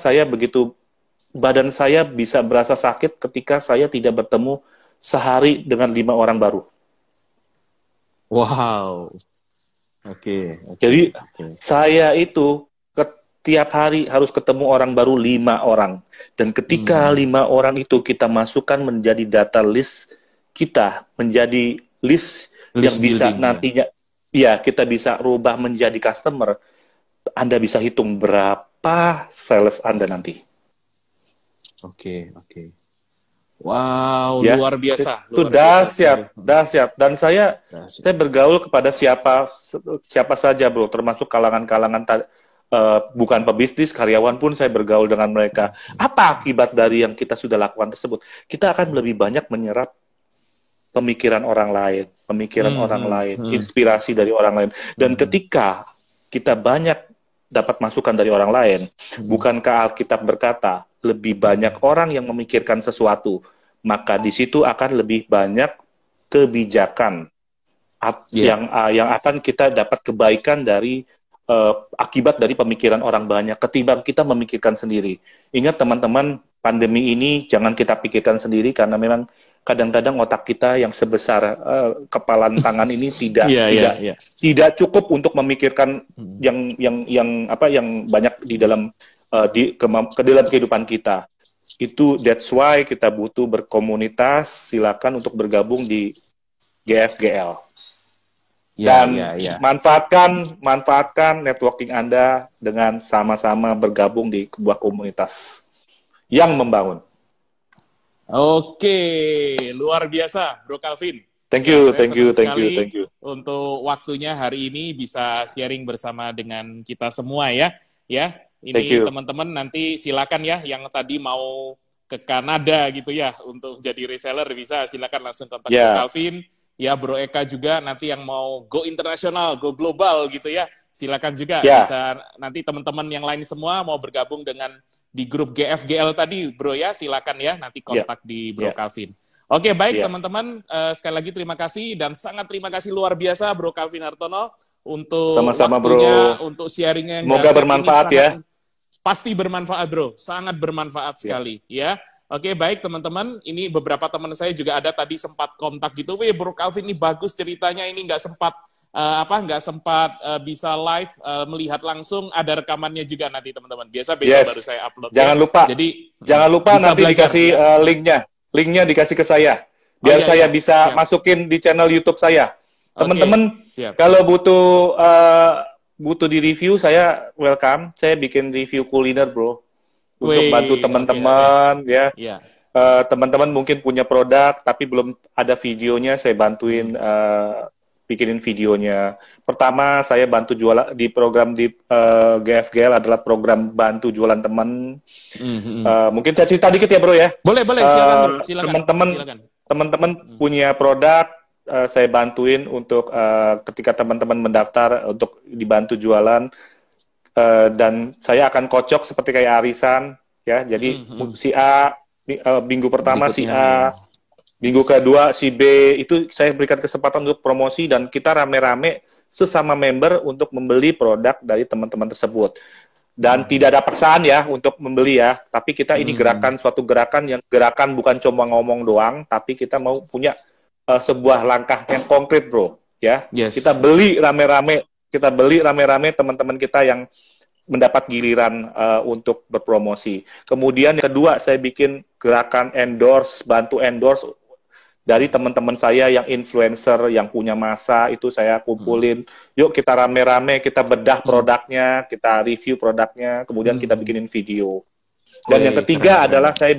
Speaker 2: badan saya bisa berasa sakit ketika saya tidak bertemu sehari dengan 5 orang baru.
Speaker 3: Wow. Oke.
Speaker 2: Jadi saya itu tiap hari harus ketemu orang baru 5 orang. Dan ketika 5 orang itu kita masukkan menjadi data list kita, menjadi list yang bisa nantinya, ya kita bisa rubah menjadi customer. Anda bisa hitung berapa sales Anda nanti.
Speaker 3: Oke. Wow,
Speaker 2: ya,
Speaker 3: luar biasa.
Speaker 2: Itu dahsyat. Dan saya bergaul kepada siapa saja, bro, termasuk kalangan-kalangan bukan pebisnis, karyawan pun saya bergaul dengan mereka. Apa akibat dari yang kita sudah lakukan tersebut? Kita akan lebih banyak menyerap pemikiran orang lain, inspirasi dari orang lain. Dan ketika kita banyak dapat masukan dari orang lain, bukankah Alkitab berkata, lebih banyak orang yang memikirkan sesuatu, maka di situ akan lebih banyak kebijakan yang akan kita dapat kebaikan dari akibat dari pemikiran orang banyak ketimbang kita memikirkan sendiri. Ingat teman-teman, pandemi ini jangan kita pikirkan sendiri karena memang kadang-kadang otak kita yang sebesar kepalan tangan ini tidak cukup untuk memikirkan yang banyak di dalam ke dalam kehidupan kita. That's why kita butuh berkomunitas. Silakan untuk bergabung di GFGL. Dan manfaatkan networking Anda dengan sama-sama bergabung di sebuah komunitas yang membangun.
Speaker 3: Oke, luar biasa, Bro Calvin.
Speaker 2: Thank you.
Speaker 3: Untuk waktunya hari ini bisa sharing bersama dengan kita semua ya. Ini teman-teman nanti silakan ya yang tadi mau ke Kanada gitu ya untuk jadi reseller bisa silakan langsung kontak Bro Calvin. Ya, Bro Eka juga nanti yang mau go internasional, go global gitu ya, silakan juga bisa nanti teman-teman yang lain semua mau bergabung dengan di grup GFGL tadi, Bro ya, silakan ya nanti kontak di Bro Calvin. Oke, baik teman-teman, sekali lagi terima kasih dan sangat terima kasih luar biasa Bro Calvin Hartono untuk
Speaker 2: sama-sama,
Speaker 3: waktunya,
Speaker 2: Bro.
Speaker 3: untuk sharingnya.
Speaker 2: Semoga bermanfaat ya.
Speaker 3: Pasti bermanfaat, Bro, sangat bermanfaat sekali ya. Oke, baik teman-teman, ini beberapa teman saya juga ada tadi sempat kontak gitu, Bro Calvin ini bagus ceritanya, ini nggak sempat bisa live melihat langsung, ada rekamannya juga nanti teman-teman. Biasa baru saya upload.
Speaker 2: Jangan lupa.
Speaker 3: Jadi
Speaker 2: jangan lupa nanti dikasih linknya dikasih ke saya, biar saya bisa masukin di channel YouTube saya. Teman-teman, kalau butuh di review, saya welcome. Saya bikin review kuliner, bro. Untuk bantu teman-teman teman-teman mungkin punya produk tapi belum ada videonya, saya bantuin bikinin videonya. Pertama saya bantu jualan di program di GFGL adalah program bantu jualan teman. Mungkin saya cerita dikit ya, bro ya.
Speaker 3: Boleh silakan.
Speaker 2: Teman-teman punya produk, saya bantuin untuk ketika teman-teman mendaftar untuk dibantu jualan. dan saya akan kocok seperti kayak arisan ya. Jadi si A minggu pertama si A, minggu kedua si B, itu saya berikan kesempatan untuk promosi dan kita rame-rame sesama member untuk membeli produk dari teman-teman tersebut. Dan tidak ada paksaan ya untuk membeli ya, tapi kita ini suatu gerakan yang bukan cuma ngomong doang, tapi kita mau punya sebuah langkah yang konkret, bro. Ya, kita beli rame-rame teman-teman kita yang mendapat giliran untuk berpromosi. Kemudian yang kedua, saya bikin gerakan bantu endorse dari teman-teman saya yang influencer, yang punya masa, itu saya kumpulin. Yuk kita rame-rame, kita bedah produknya, kita review produknya, kemudian kita bikinin video. Dan yang ketiga adalah saya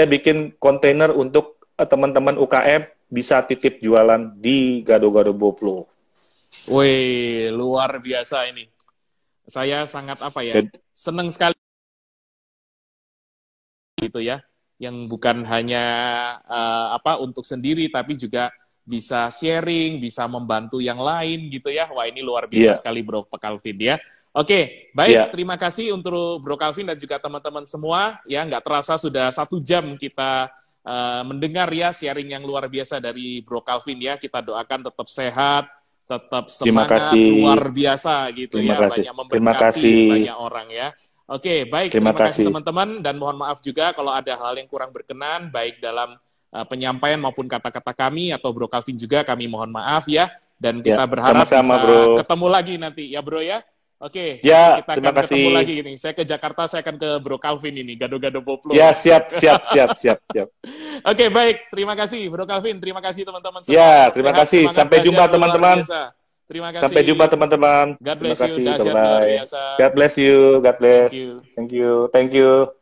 Speaker 2: bikin kontainer untuk teman-teman UKM bisa titip jualan di Gado-Gado Boplo.
Speaker 3: Wih, luar biasa ini. Saya sangat senang sekali gitu ya. Yang bukan hanya untuk sendiri, tapi juga bisa sharing, bisa membantu yang lain gitu ya. Wah, ini luar biasa sekali Bro Calvin ya. Oke, baik, terima kasih untuk Bro Calvin dan juga teman-teman semua. Ya, nggak terasa sudah 1 jam kita mendengar ya sharing yang luar biasa dari Bro Calvin ya. Kita doakan tetap sehat, tetap semangat, luar biasa gitu banyak memberkati banyak orang ya. Oke, baik. Terima kasih teman-teman, dan mohon maaf juga kalau ada hal yang kurang berkenan, baik dalam penyampaian maupun kata-kata kami, atau Bro Calvin juga kami mohon maaf ya, dan kita berharap
Speaker 2: sama-sama,
Speaker 3: bisa
Speaker 2: Bro.
Speaker 3: ketemu lagi nanti ya Bro ya. Oke,
Speaker 2: ya,
Speaker 3: kita akan ketemu lagi ini. Saya ke Jakarta, saya akan ke Bro Calvin ini, Gado-Gado Boplo.
Speaker 2: Ya, siap.
Speaker 3: Oke, baik. Terima kasih Bro Calvin, terima kasih teman-teman semua.
Speaker 2: Ya, terima kasih. Sampai jumpa teman-teman.
Speaker 3: Terima kasih.
Speaker 2: Sampai jumpa teman-teman.
Speaker 3: God bless you. Dahsyat luar biasa.
Speaker 2: God bless you. God bless. Thank you.